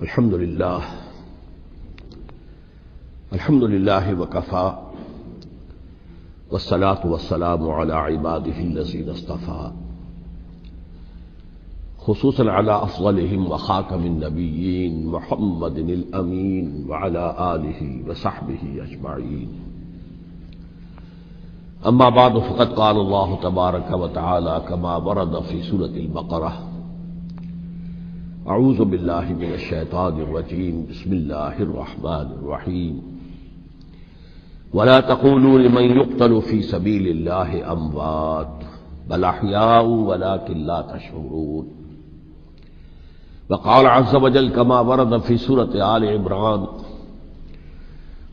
الحمد لله وكفى والصلاة والسلام على عباده الذين اصطفى خصوصا على أفضلهم وخاتم النبيين محمد الأمين وعلى آله وصحبه أجمعين. أما بعد فقد قال الله تبارك وتعالى كما ورد في سورة البقرة: اعوذ باللہ من الشیطان الرجیم بسم اللہ الرحمن الرحیم ولا تقولوا لمن يقتل في سبيل الله اموات بل احیاء ولكن لا تشعرون. وقال عز وجل كما ورد في سورة آل عمران: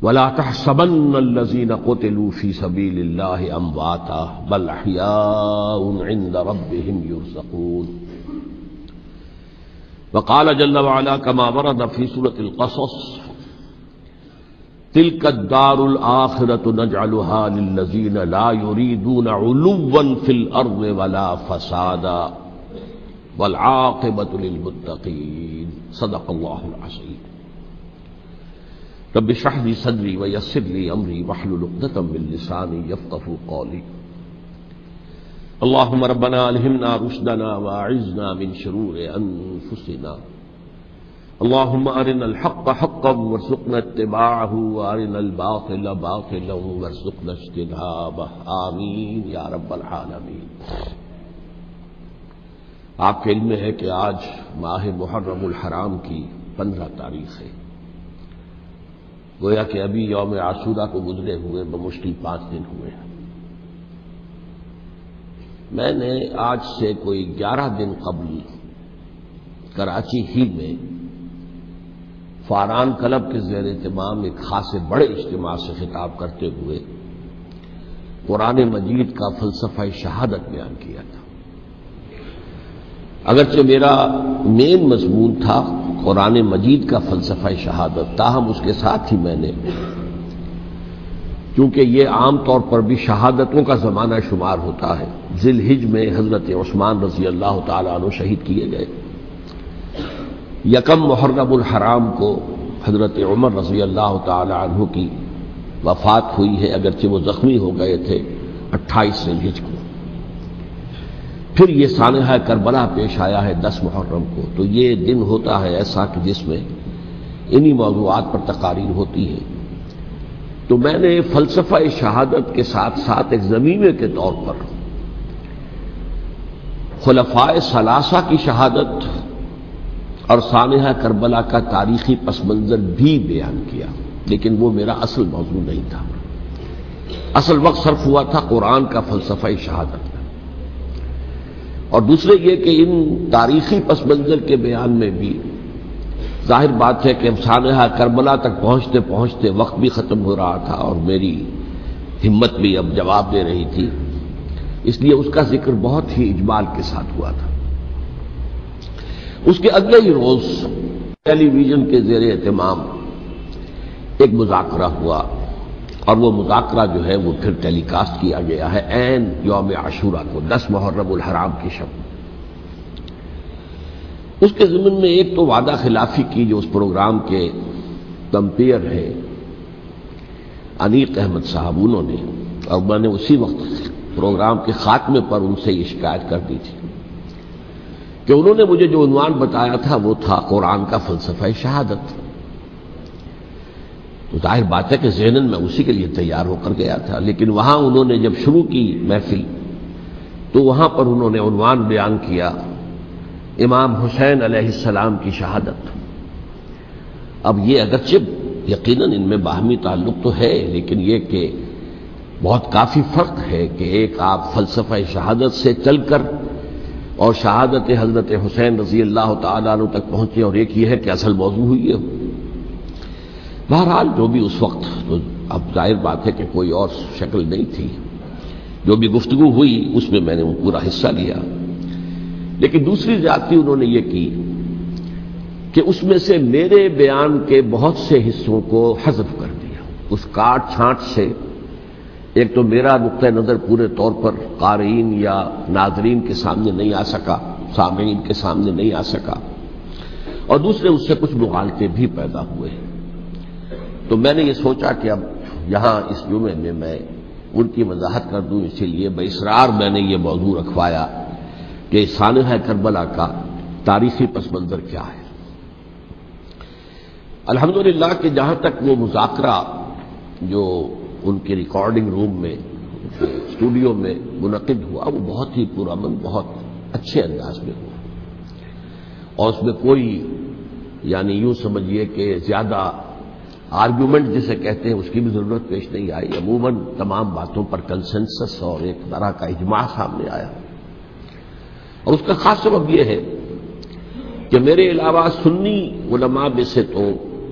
ولا تحسبن الذين قتلوا في سبيل الله امواتا بل احیاء عند ربهم يرزقون. وقال جل وعلا كما ورد في سورة القصص: تلك الدار الآخرة نجعلها للذين لا يريدون علوا في الأرض ولا فسادا والعاقبة للمتقين. صدق الله العظيم. رب اشرح لي صدري ويسر لي أمري واحلل عقدة من لساني يفقهوا قولي. اللهم ربنا الہمنا رشدنا واعذنا من شرور انفسنا. اللهم ارنا الحق حقا وارزقنا اتباعه وارنا الباطل باطلا وارزقنا اجتنابه. آمین یا رب العالمین. آپ کے علم میں ہے کہ آج ماہ محرم الحرام کی 15 تاریخ ہے. گویا کہ ابھی یوم عاشورہ کو گزرے ہوئے بمشکل 5 دن ہوئے ہیں. میں نے آج سے کوئی 11 دن قبل کراچی ہی میں فاران کلب کے زیر اہتمام ایک خاصے بڑے اجتماع سے خطاب کرتے ہوئے قرآن مجید کا فلسفہ شہادت بیان کیا تھا. اگرچہ میرا مین مضمون تھا قرآن مجید کا فلسفہ شہادت، تاہم اس کے ساتھ ہی میں نے، کیونکہ یہ عام طور پر بھی شہادتوں کا زمانہ شمار ہوتا ہے، ذی الحجہ میں حضرت عثمان رضی اللہ تعالیٰ عنہ شہید کیے گئے. یکم محرم الحرام کو حضرت عمر رضی اللہ تعالیٰ عنہ کی وفات ہوئی ہے، اگرچہ وہ زخمی ہو گئے تھے 28 ذی الحجہ کو. پھر یہ سانحہ کربلا پیش آیا ہے 10 محرم کو. تو یہ دن ہوتا ہے ایسا کہ جس میں انہی موضوعات پر تقاریر ہوتی ہے. تو میں نے فلسفہ شہادت کے ساتھ ساتھ ایک ضمیمے کے طور پر خلفائے ثلاثہ کی شہادت اور سانحہ کربلا کا تاریخی پس منظر بھی بیان کیا، لیکن وہ میرا اصل موضوع نہیں تھا. اصل وقت صرف ہوا تھا قرآن کا فلسفہ شہادت میں. اور دوسرے یہ کہ ان تاریخی پس منظر کے بیان میں بھی ظاہر بات ہے کہ سانحہ کربلا تک پہنچتے پہنچتے وقت بھی ختم ہو رہا تھا اور میری ہمت بھی اب جواب دے رہی تھی، اس لیے اس کا ذکر بہت ہی اجمال کے ساتھ ہوا تھا. اس کے اگلے ہی روز ٹیلی ویژن کے زیر اہتمام ایک مذاکرہ ہوا، اور وہ مذاکرہ جو ہے وہ پھر ٹیلی کاسٹ کیا گیا ہے عین یوم عاشورہ کو، 10 محرم الحرام کی شب. اس کے ضمن میں ایک تو وعدہ خلافی کی جو اس پروگرام کے کمپیئر ہے انیق احمد صاحب، انہوں نے، اور میں نے اسی وقت پروگرام کے خاتمے پر ان سے یہ شکایت کر دی تھی کہ انہوں نے مجھے جو عنوان بتایا تھا وہ تھا قرآن کا فلسفہ شہادت. تو ظاہر بات ہے کہ ذہناً میں اسی کے لیے تیار ہو کر گیا تھا، لیکن وہاں انہوں نے جب شروع کی محفل تو وہاں پر انہوں نے عنوان بیان کیا امام حسین علیہ السلام کی شہادت. اب یہ اگرچہ یقیناً ان میں باہمی تعلق تو ہے، لیکن یہ کہ بہت کافی فرق ہے کہ ایک آپ فلسفہ شہادت سے چل کر اور شہادت حضرت حسین رضی اللہ تعالیٰ عنہ تک پہنچے، اور ایک یہ ہے کہ اصل موضوع ہوئی ہے. بہرحال جو بھی اس وقت، تو اب ظاہر بات ہے کہ کوئی اور شکل نہیں تھی، جو بھی گفتگو ہوئی اس میں میں نے پورا حصہ لیا. لیکن دوسری زیادتی انہوں نے یہ کی کہ اس میں سے میرے بیان کے بہت سے حصوں کو حذف کر دیا. اس کاٹ چھانٹ سے ایک تو میرا نقطہ نظر پورے طور پر قارئین یا ناظرین کے سامنے نہیں آ سکا، سامعین کے سامنے نہیں آ سکا، اور دوسرے اس سے کچھ مغالطے بھی پیدا ہوئے ہیں۔ تو میں نے یہ سوچا کہ اب یہاں اس جمعے میں میں ان کی وضاحت کر دوں، اسی لیے باصرار میں نے یہ موضوع رکھوایا کہ سانحہ کربلا کا تاریخی پس منظر کیا ہے۔ الحمدللہ کہ جہاں تک وہ مذاکرہ جو ان کے ریکارڈنگ روم میں اسٹوڈیو میں منعقد ہوا وہ بہت ہی پرامن، بہت اچھے انداز میں ہوا، اور اس میں کوئی یعنی یوں سمجھیے کہ زیادہ آرگیومنٹ جسے کہتے ہیں اس کی بھی ضرورت پیش نہیں آئی۔ عموماً تمام باتوں پر کنسنسس اور ایک طرح کا اجماع سامنے آیا، اور اس کا خاص سبب یہ ہے کہ میرے علاوہ سنی علماء میں سے تو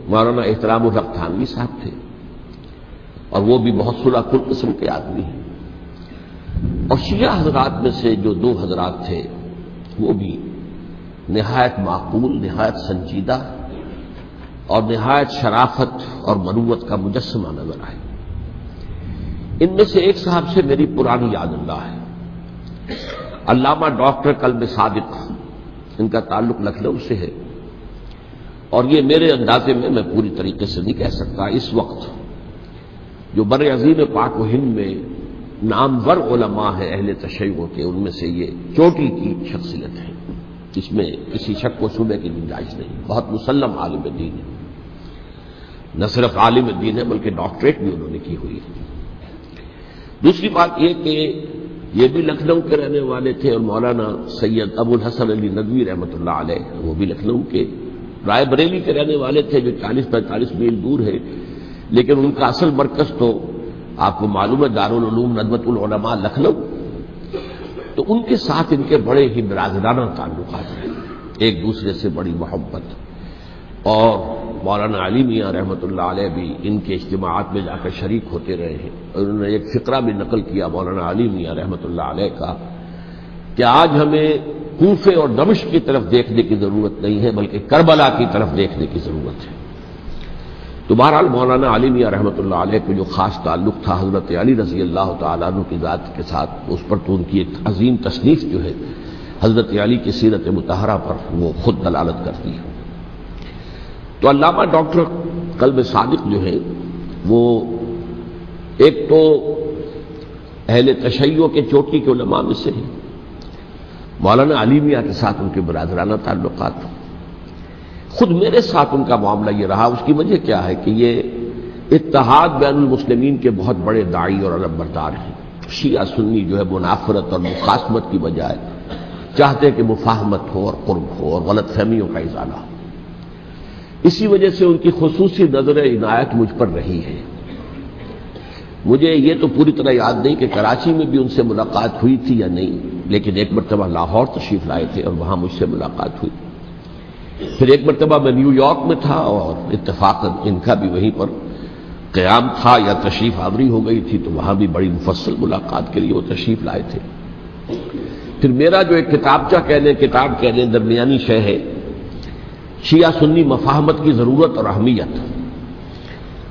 مولانا احترام الحق تھانوی صاحب تھے، اور وہ بھی بہت صلح کل قسم کے آدمی ہیں، اور شیعہ حضرات میں سے جو دو حضرات تھے وہ بھی نہایت معقول، نہایت سنجیدہ اور نہایت شرافت اور مروت کا مجسمہ نظر آئے۔ ان میں سے ایک صاحب سے میری پرانی یاد اللہ ہے، علامہ ڈاکٹر قلب صادق، ان کا تعلق لکھنؤ سے ہے، اور یہ میرے اندازے میں پوری طریقے سے نہیں کہہ سکتا، اس وقت جو بر عظیم پاک و ہند میں نامور علماء ہیں اہل تشیع کے، ان میں سے یہ چوٹی کی شخصیت ہے، اس میں کسی شک و شبہ کی گنجائش نہیں، بہت مسلم عالم دین ہے، نہ صرف عالم دین ہے بلکہ ڈاکٹریٹ بھی انہوں نے کی ہوئی ہے۔ دوسری بات یہ کہ یہ بھی لکھنؤ کے رہنے والے تھے، اور مولانا سید ابو الحسن علی ندوی رحمۃ اللہ علیہ وہ بھی لکھنؤ کے، رائے بریلی کے رہنے والے تھے جو 40-45 میل دور ہے، لیکن ان کا اصل مرکز تو آپ کو معلوم ہے دارالعلوم ندوۃ العلماء لکھنؤ، تو ان کے ساتھ ان کے بڑے ہی برادرانہ تعلقات ہیں، ایک دوسرے سے بڑی محبت، اور مولانا علی میاں رحمۃ اللہ علیہ بھی ان کے اجتماعات میں جا کر شریک ہوتے رہے ہیں، اور انہوں نے ایک فقرہ بھی نقل کیا مولانا علی میاں رحمۃ اللہ علیہ کا کہ آج ہمیں کوفے اور دمشق کی طرف دیکھنے کی ضرورت نہیں ہے بلکہ کربلا کی طرف دیکھنے کی ضرورت ہے۔ تو بہرحال مولانا علی میاں رحمۃ اللہ علیہ کو جو خاص تعلق تھا حضرت علی رضی اللہ تعالیٰ عنہ کی ذات کے ساتھ، اس پر تو ان کی ایک عظیم تصنیف جو ہے حضرت علی کی سیرت مطہرہ پر وہ خود دلالت کرتی ہے۔ تو علامہ ڈاکٹر قلب صادق جو ہے وہ ایک تو اہل تشیع کے چوٹی کے علماء میں سے ہیں، مولانا علی میاں کے ساتھ ان کے برادرانہ تعلقات، خود میرے ساتھ ان کا معاملہ یہ رہا۔ اس کی وجہ کیا ہے کہ یہ اتحاد بین المسلمین کے بہت بڑے داعی اور علم بردار ہیں۔ شیعہ سنی جو ہے منافرت اور مخاصمت کی بجائے چاہتے کہ مفاہمت ہو اور قرب ہو اور غلط فہمیوں کا ازالہ ہو، اسی وجہ سے ان کی خصوصی نظر عنایت مجھ پر رہی ہے۔ مجھے یہ تو پوری طرح یاد نہیں کہ کراچی میں بھی ان سے ملاقات ہوئی تھی یا نہیں، لیکن ایک مرتبہ لاہور تشریف لائے تھے اور وہاں مجھ سے ملاقات ہوئی، پھر ایک مرتبہ میں نیو یارک میں تھا اور اتفاقاً ان کا بھی وہیں پر قیام تھا یا تشریف آوری ہو گئی تھی، تو وہاں بھی بڑی مفصل ملاقات کے لیے وہ تشریف لائے تھے۔ پھر میرا جو ایک کتاب کہہ لیں درمیانی شے ہے، شیعہ سنی مفاہمت کی ضرورت اور اہمیت،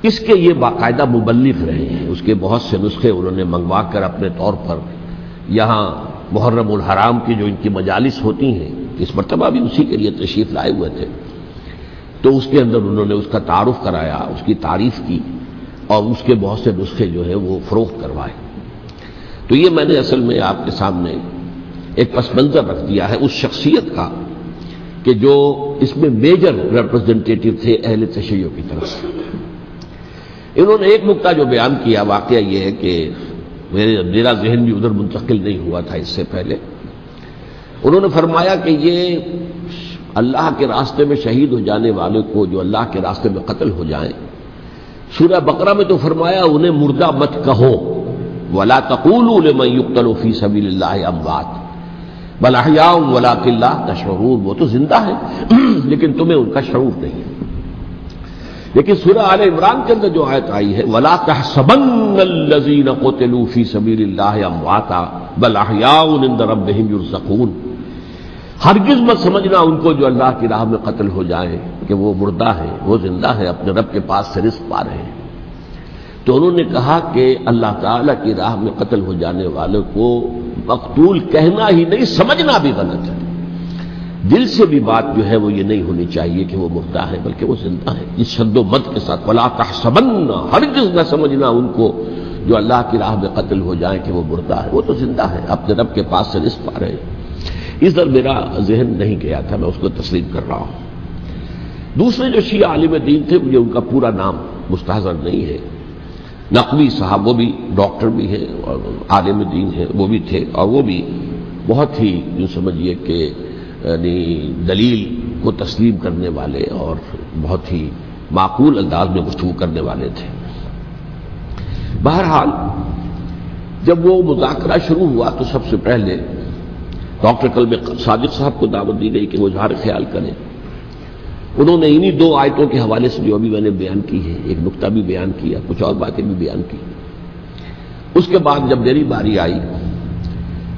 اس کے یہ باقاعدہ مبلغ رہے ہیں، اس کے بہت سے نسخے انہوں نے منگوا کر اپنے طور پر یہاں محرم الحرام کی جو ان کی مجالس ہوتی ہیں، اس مرتبہ بھی اسی کے لیے تشریف لائے ہوئے تھے، تو اس کے اندر انہوں نے اس کا تعارف کرایا، اس کی تعریف کی، اور اس کے بہت سے نسخے جو ہے وہ فروخت کروائے۔ تو یہ میں نے اصل میں آپ کے سامنے ایک پس منظر رکھ دیا ہے اس شخصیت کا کہ جو اس میں میجر ریپرزنٹیٹو تھے اہل تشیع کی طرف سے۔ انہوں نے ایک نقطہ جو بیان کیا، واقعہ یہ ہے کہ میرا ذہن بھی ادھر منتقل نہیں ہوا تھا اس سے پہلے، انہوں نے فرمایا کہ یہ اللہ کے راستے میں شہید ہو جانے والے کو جو اللہ کے راستے میں قتل ہو جائیں، سورہ بقرہ میں تو فرمایا انہیں مردہ مت کہو، وَلَا تَقُولُوا لِمَن يُقْتَلُ فِي سَبِيلِ اللَّهِ أَمْوَاتٌ بَلْ أَحْيَاءٌ وَلَٰكِن لَّا تَشْعُرُونَ، وہ تو زندہ ہے لیکن تمہیں ان کا شعور نہیں ہے۔ لیکن سورہ آل عمران کے اندر جو آیت آئی ہے وَلَا تَحْسَبَنَّ الَّذِينَ قُتِلُوا فِي سَبِيلِ اللَّهِ أَمْوَاتًا بَلْ أَحْيَاءٌ عِندَ رَبِّهِمْ يُرْزَقُونَ، ہرگز مت سمجھنا ان کو جو اللہ کی راہ میں قتل ہو جائیں کہ وہ مردہ ہیں، وہ زندہ ہیں، اپنے رب کے پاس سے رزق پا رہے ہیں۔ تو انہوں نے کہا کہ اللہ تعالیٰ کی راہ میں قتل ہو جانے والے کو مقتول کہنا ہی نہیں، سمجھنا بھی غلط ہے۔ دل سے بھی بات جو ہے وہ یہ نہیں ہونی چاہیے کہ وہ مردہ ہے، بلکہ وہ زندہ ہے، اس شد و مد کے ساتھ ولا تحسبن، ہرگز نہ سمجھنا ان کو جو اللہ کی راہ میں قتل ہو جائیں کہ وہ مردہ ہے، وہ تو زندہ ہے، اپنے رب کے پاس سے رزق پا رہے ہیں۔ اس در میرا ذہن نہیں گیا تھا، میں اس کو تسلیم کر رہا ہوں۔ دوسرے جو شیعہ عالم دین تھے، مجھے ان کا پورا نام مستحضر نہیں ہے، نقوی صاحب، وہ بھی ڈاکٹر بھی ہیں اور عالم دین ہیں، وہ بھی تھے، اور وہ بھی بہت ہی یوں سمجھیے کہ یعنی دلیل کو تسلیم کرنے والے اور بہت ہی معقول انداز میں گفتگو کرنے والے تھے۔ بہرحال جب وہ مذاکرہ شروع ہوا تو سب سے پہلے ڈاکٹر کلب صادق صاحب کو دعوت دی گئی کہ وہ اظہار خیال کریں۔ انہوں نے انہی دو آیتوں کے حوالے سے جو ابھی میں نے بیان کی ہے، ایک نقطہ بھی بیان کیا، کچھ اور باتیں بھی بیان کی۔ اس کے بعد جب میری باری آئی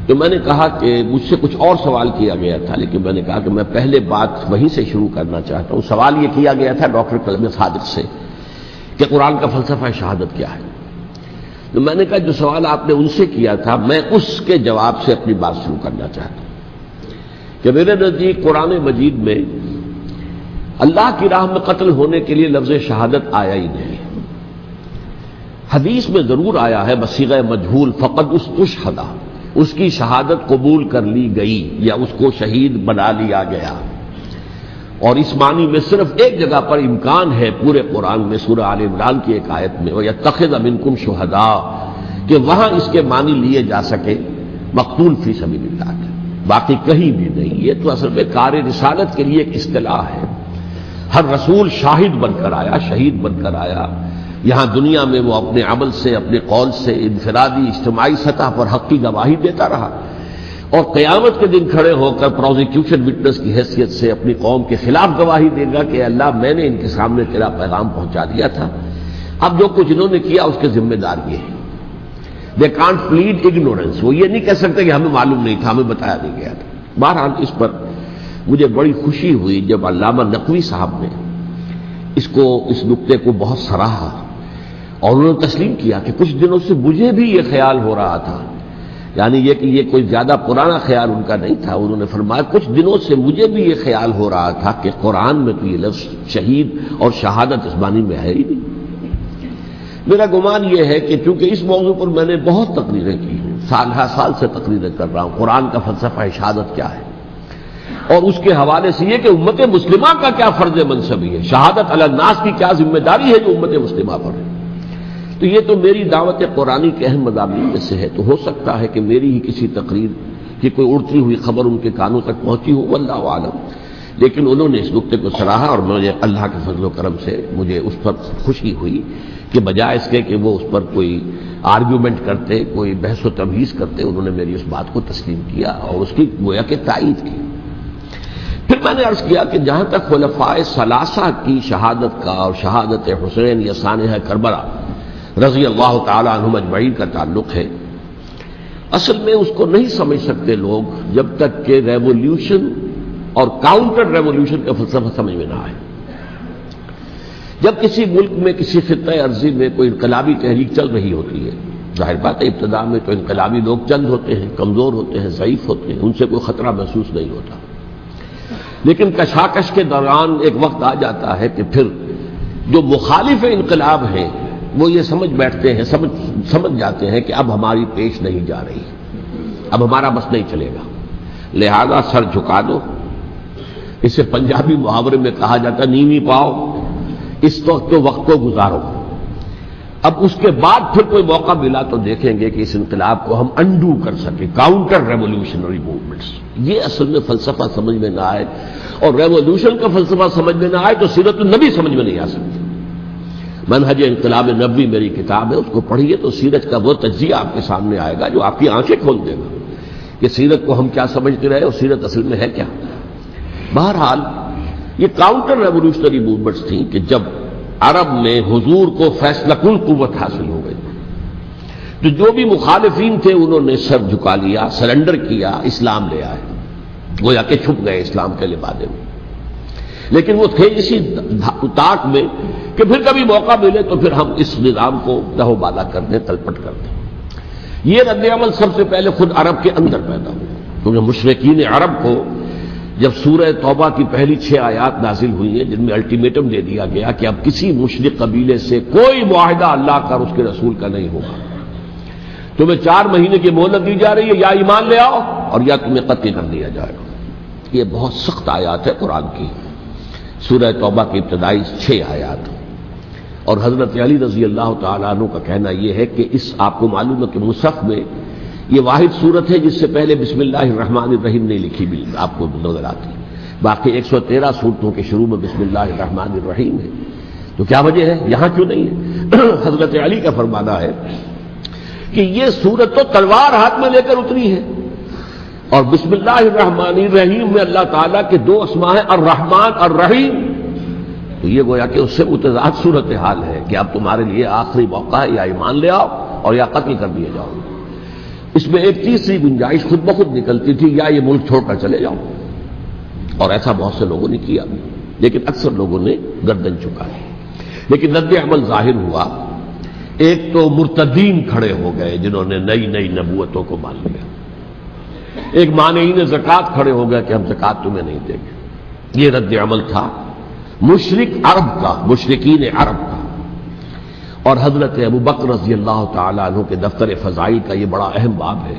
تو میں نے کہا کہ مجھ سے کچھ اور سوال کیا گیا تھا، لیکن میں نے کہا کہ میں پہلے بات وہیں سے شروع کرنا چاہتا ہوں۔ سوال یہ کیا گیا تھا ڈاکٹر کلب صادق سے کہ قرآن کا فلسفہ شہادت کیا ہے۔ تو میں نے کہا جو سوال آپ نے ان سے کیا تھا، میں اس کے جواب سے اپنی بات شروع کرنا چاہتا ہوں کہ میرے نزدیک قرآن مجید میں اللہ کی راہ میں قتل ہونے کے لیے لفظ شہادت آیا ہی نہیں۔ حدیث میں ضرور آیا ہے بصیغہ مجہول، فقد استشہدہ، اس کی شہادت قبول کر لی گئی یا اس کو شہید بنا لیا گیا، اور اس معنی میں صرف ایک جگہ پر امکان ہے پورے قرآن میں، سورہ آل عمران کی ایک آیت میں، وَيَتَّخِذَ مِنْكُمْ شُهَدَاءَ، کہ وہاں اس کے معنی لیے جا سکے مقتول فی سبیل اللہ کے، باقی کہیں بھی نہیں۔ یہ تو اصل میں کار رسالت کے لیے ایک اصطلاح ہے۔ ہر رسول شاہد بن کر آیا، شہید بن کر آیا، یہاں دنیا میں وہ اپنے عمل سے، اپنے قول سے انفرادی اجتماعی سطح پر حق کی گواہی دیتا رہا، اور قیامت کے دن کھڑے ہو کر پروزیکیوشن وٹنس کی حیثیت سے اپنی قوم کے خلاف گواہی دے گا کہ اللہ میں نے ان کے سامنے تیرا پیغام پہنچا دیا تھا، اب جو کچھ انہوں نے کیا اس کے ذمہ دار یہ ہے۔ دے کانٹ پلیڈ اگنورنس، وہ یہ نہیں کہہ سکتے کہ ہمیں معلوم نہیں تھا، ہمیں بتایا نہیں گیا تھا۔ بہرحال اس پر مجھے بڑی خوشی ہوئی جب علامہ نقوی صاحب نے اس نقطے کو بہت سراہا، اور انہوں نے تسلیم کیا کہ کچھ دنوں سے مجھے بھی یہ خیال ہو رہا تھا، یعنی یہ کہ یہ کوئی زیادہ پرانا خیال ان کا نہیں تھا۔ انہوں نے فرمایا کچھ دنوں سے مجھے بھی یہ خیال ہو رہا تھا کہ قرآن میں تو یہ لفظ شہید اور شہادت اس معنی میں ہے ہی نہیں۔ میرا گمان یہ ہے کہ چونکہ اس موضوع پر میں نے بہت تقریریں کی ہیں، سال ہر سال سے تقریریں کر رہا ہوں، قرآن کا فلسفہ شہادت کیا ہے، اور اس کے حوالے سے یہ کہ امت مسلمہ کا کیا فرض منصبی ہے، شہادت علی الناس کی کیا ذمہ داری ہے جو امت مسلمہ پر ہے۔ تو یہ تو میری دعوت قرآنی کے اہم مضامین میں سے ہے، تو ہو سکتا ہے کہ میری ہی کسی تقریر کی کوئی اڑتی ہوئی خبر ان کے کانوں تک پہنچی ہو، واللہ عالم، لیکن انہوں نے اس نقطے کو سراہا، اور مجھے اللہ کے فضل و کرم سے مجھے اس پر خوشی ہوئی کہ بجائے اس کے کہ وہ اس پر کوئی آرگیومنٹ کرتے، کوئی بحث و تبحیث کرتے، انہوں نے میری اس بات کو تسلیم کیا اور اس کی گویا کہ تائید کی۔ پھر میں نے عرض کیا کہ جہاں تک خلفائے ثلاثہ کی شہادت کا اور شہادت حسین یا سانحہ کربلا رضی اللہ تعالی عنہم اجمعین کا تعلق ہے، اصل میں اس کو نہیں سمجھ سکتے لوگ جب تک کہ ریولیوشن اور کاؤنٹر ریولیوشن کا فلسفہ سمجھ میں نہ آئے۔ جب کسی ملک میں کسی خطہ ارضی میں کوئی انقلابی تحریک چل رہی ہوتی ہے، ظاہر بات ہے ابتدا میں تو انقلابی لوگ چند ہوتے ہیں، کمزور ہوتے ہیں، ضعیف ہوتے ہیں، ان سے کوئی خطرہ محسوس نہیں ہوتا، لیکن کشاکش کے دوران ایک وقت آ جاتا ہے کہ پھر جو مخالف انقلاب ہیں وہ یہ سمجھ بیٹھتے ہیں، سمجھ جاتے ہیں کہ اب ہماری پیش نہیں جا رہی، اب ہمارا بس نہیں چلے گا، لہذا سر جھکا دو۔ اسے پنجابی محاورے میں کہا جاتا نیوی پاؤ، اس وقت کو گزارو۔ اب اس کے بعد پھر کوئی موقع ملا تو دیکھیں گے کہ اس انقلاب کو ہم انڈو کر سکیں، کاؤنٹر ریولیوشنری موومنٹس۔ یہ اصل میں فلسفہ سمجھ میں نہ آئے اور ریولیوشن کا فلسفہ سمجھ میں نہ آئے تو سیرت النبی سمجھ میں نہیں آ سکتی۔ منہج انقلاب نبوی میری کتاب ہے، اس کو پڑھیے تو سیرت کا وہ تجزیہ آپ کے سامنے آئے گا جو آپ کی آنکھیں کھول دے گا کہ سیرت کو ہم کیا سمجھتے رہے اور سیرت اصل میں ہے کیا۔ بہرحال یہ کاؤنٹر ریولیوشنری موومنٹس تھیں کہ جب عرب میں حضور کو فیصلہ کن قوت حاصل ہو گئی تو جو بھی مخالفین تھے انہوں نے سر جھکا لیا، سرنڈر کیا، اسلام لے آئے، گویا کہ چھپ گئے اسلام کے لبادے میں۔ لیکن وہ تھے اسی طاق میں کہ پھر کبھی موقع ملے تو پھر ہم اس نظام کو دہو بالا کر دیں، تلپٹ کر دیں۔ یہ رد عمل سب سے پہلے خود عرب کے اندر پیدا ہوا، کیونکہ مشرکین عرب کو جب سورہ توبہ کی پہلی 6 آیات نازل ہوئی ہیں جن میں الٹیمیٹم دے دیا گیا کہ اب کسی مشرک قبیلے سے کوئی معاہدہ اللہ کا اور اس کے رسول کا نہیں ہوگا، تمہیں 4 مہینے کی مہلت دی جا رہی ہے، یا ایمان لے آؤ اور یا تمہیں قتل کر دیا جائے گا۔ یہ بہت سخت آیات ہے قرآن کی، سورہ توبہ کی ابتدائی 6 آیات۔ اور حضرت علی رضی اللہ تعالیٰ عنہ کا کہنا یہ ہے کہ اس آپ کو معلوم ہے کہ مصحف میں یہ واحد صورت ہے جس سے پہلے بسم اللہ الرحمن الرحیم نہیں لکھی بھی آپ کو نظر آتی، باقی 113 صورتوں کے شروع میں بسم اللہ الرحمن الرحیم ہے۔ تو کیا وجہ ہے یہاں کیوں نہیں ہے؟ حضرت علی کا فرمانا ہے کہ یہ صورت تو تلوار ہاتھ میں لے کر اتری ہے، اور بسم اللہ الرحمن الرحیم میں اللہ تعالیٰ کے 2 اسماء ہیں، الرحمن الرحیم، تو یہ گویا کہ اس سے متضاد صورتحال ہے کہ اب تمہارے لیے آخری موقع ہے، یا ایمان لے آؤ اور یا قتل کر دیے جاؤ۔ اس میں ایک تیسری گنجائش خود بخود نکلتی تھی، یا یہ ملک چھوڑ کر چلے جاؤ، اور ایسا بہت سے لوگوں نے کیا، لیکن اکثر لوگوں نے گردن چکائی۔ لیکن رد عمل ظاہر ہوا، ایک تو مرتدین کھڑے ہو گئے جنہوں نے نئی نبوتوں کو مان لیا، ایک مانعین زکوٰۃ کھڑے ہو گئے کہ ہم زکوٰۃ تمہیں نہیں دیں گے۔ یہ رد عمل تھا مشرک عرب کا، مشرکین عرب کا۔ اور حضرت ابو بکر رضی اللہ تعالیٰ عنہ کے دفتر فضائل کا یہ بڑا اہم باب ہے،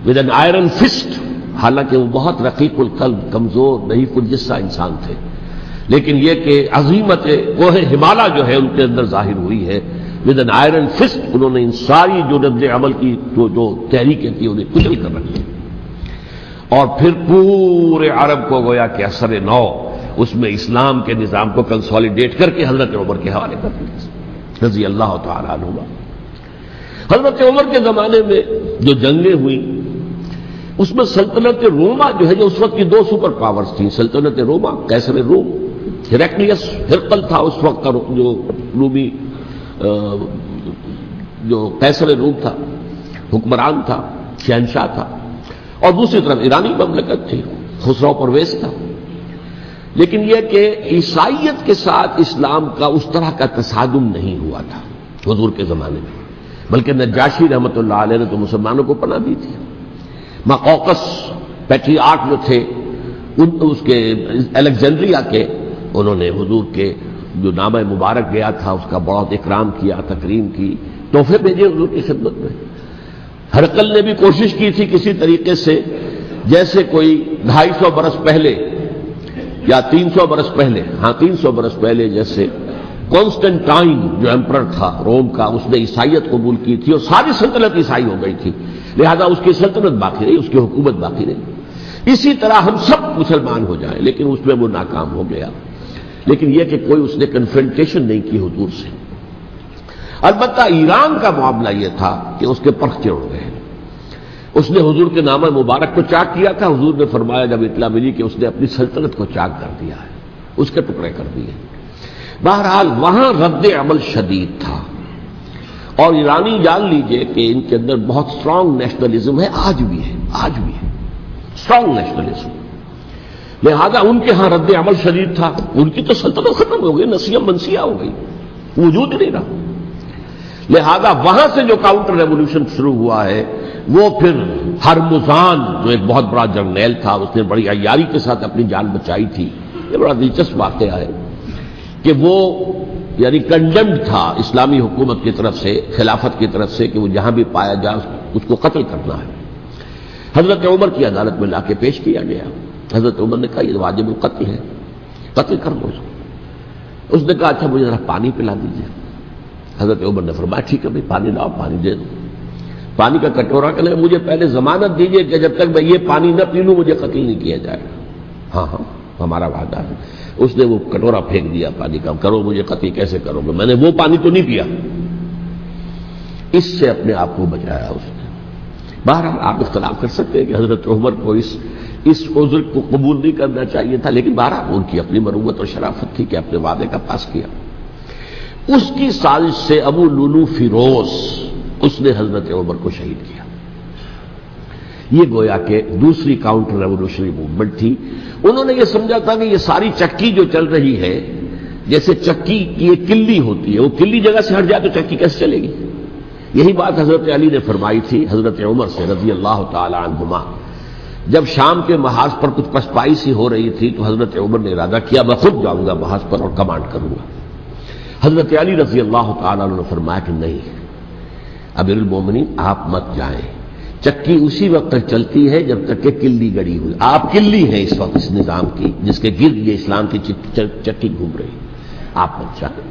ود این آئرن فسٹ، حالانکہ وہ بہت رقیق القلب، کمزور ضعیف الجسہ انسان تھے، لیکن یہ کہ عظیمت کوہ ہمالیہ جو ہے ان کے اندر ظاہر ہوئی ہے، ود این آئرن فسٹ انہوں نے ان ساری جو رد عمل کی جو تحریکیں تھیں انہیں کچل کر رکھ دیا، اور پھر پورے عرب کو گویا کہ اثر نو اس میں اسلام کے نظام کو کنسالیڈیٹ کر کے حضرت عمر کے حوالے کر دیا رضی اللہ تعالیٰ عنہ۔ حضرت عمر کے زمانے میں جو جنگیں ہوئیں اس میں سلطنت روما جو ہے، جو اس وقت کی 2 سپر پاورز تھیں، سلطنت روما قیصر روم، ہرقلیس ہرقل تھا اس وقت کا جو رومی جو قیصر روم تھا، حکمران تھا، شہنشاہ تھا، اور دوسری طرف ایرانی مملکت تھی، خسرو پرویز تھا۔ لیکن یہ کہ عیسائیت کے ساتھ اسلام کا اس طرح کا تصادم نہیں ہوا تھا حضور کے زمانے میں، بلکہ نجاشی رحمۃ اللہ علیہ نے تو مسلمانوں کو پناہ دی تھی۔ مقوقس پیٹریارک جو تھے اس کے الیگزینڈریا کے، انہوں نے حضور کے جو نامہ مبارک گیا تھا اس کا بہت اکرام کیا، تکریم کی، تحفے بھیجے حضور کی خدمت میں۔ ہرقل نے بھی کوشش کی تھی کسی طریقے سے، جیسے کوئی 250 برس پہلے یا 300 برس پہلے، 300 برس پہلے جیسے کانسٹنٹائن جو ایمپرر تھا روم کا، اس نے عیسائیت قبول کی تھی اور ساری سلطنت عیسائی ہو گئی تھی، لہذا اس کی سلطنت باقی رہی، اس کی حکومت باقی رہی۔ اسی طرح ہم سب مسلمان ہو جائیں، لیکن اس میں وہ ناکام ہو گیا۔ لیکن یہ کہ کوئی اس نے کنفرنٹیشن نہیں کی حضور سے۔ البتہ ایران کا معاملہ یہ تھا کہ اس کے پرخ چڑھ گئے، اس نے حضور کے نامہ مبارک کو چاک کیا تھا، حضور نے فرمایا جب اطلاع ملی کہ اس نے اپنی سلطنت کو چاک کر دیا ہے، اس کے ٹکڑے کر دیے۔ بہرحال وہاں رد عمل شدید تھا، اور ایرانی جان لیجئے کہ ان کے اندر بہت سٹرانگ نیشنلزم ہے، آج بھی ہے سٹرانگ نیشنلزم، لہذا ان کے ہاں رد عمل شدید تھا۔ ان کی تو سلطنت ختم ہو گئی، نسیہ منسیہ ہو گئی، وجود ہی نہیں رہا۔ لہذا وہاں سے جو کاؤنٹر ریولوشن شروع ہوا ہے وہ پھر ہرمزان جو ایک بہت بڑا جرنیل تھا، اس نے بڑی عیاری کے ساتھ اپنی جان بچائی تھی۔ یہ بڑا دلچسپ واقعہ ہے کہ وہ یعنی کنڈمڈ تھا اسلامی حکومت کی طرف سے، خلافت کی طرف سے، کہ وہ جہاں بھی پایا جائے اس کو قتل کرنا ہے۔ حضرت عمر کی عدالت میں لا کے پیش کیا گیا، حضرت عمر نے کہا یہ واجب القتل ہے، قتل کر دو اس کو۔ اس نے کہا اچھا مجھے ذرا پانی پلا دیجیے۔ حضرت عمر نے فرمایا ٹھیک ہے بھائی، پانی لاؤ، پانی دے دو۔ پانی کا کٹورا کہ مجھے پہلے ضمانت دیجیے کہ جب تک میں یہ پانی نہ پی لوں مجھے قتل نہیں کیا جائے گا۔ ہاں ہمارا وعدہ ہے۔ اس نے وہ کٹورا پھینک دیا پانی کا، کرو مجھے قتل کیسے کرو گے، میں نے وہ پانی تو نہیں پیا۔ اس سے اپنے آپ کو بچایا اس نے۔ بہرحال آپ اختلاف کر سکتے ہیں کہ حضرت عمر کو اس عذر کو قبول نہیں کرنا چاہیے تھا، لیکن بہرحال ان کی اپنی مروت اور شرافت تھی کہ اپنے وعدے کا پاس کیا۔ اس کی سازش سے ابو لولو فیروز اس نے حضرت عمر کو شہید کیا۔ یہ گویا کہ دوسری کاؤنٹر ریولوشنری موومنٹ تھی۔ انہوں نے یہ سمجھا تھا کہ یہ ساری چکی جو چل رہی ہے، جیسے چکی کی ایک کلی ہوتی ہے، وہ کلی جگہ سے ہٹ جائے تو چکی کیسے چلے گی؟ یہی بات حضرت علی نے فرمائی تھی حضرت عمر سے رضی اللہ تعالی عنہما جب شام کے محاذ پر کچھ پسپائی سی ہو رہی تھی تو حضرت عمر نے ارادہ کیا میں خود جاؤں گا محاذ پر اور کمانڈ کروں گا. حضرت علی رضی اللہ تعالیٰ عنہ نے فرمایا کہ نہیں امیر المومنین آپ مت جائیں، چکی اسی وقت تک چلتی ہے جب تک کہ کلی گڑی ہوئی. آپ کلی ہیں اس وقت اس نظام کی جس کے گرد یہ اسلام کی چکی گھوم رہی، آپ مت جائیں.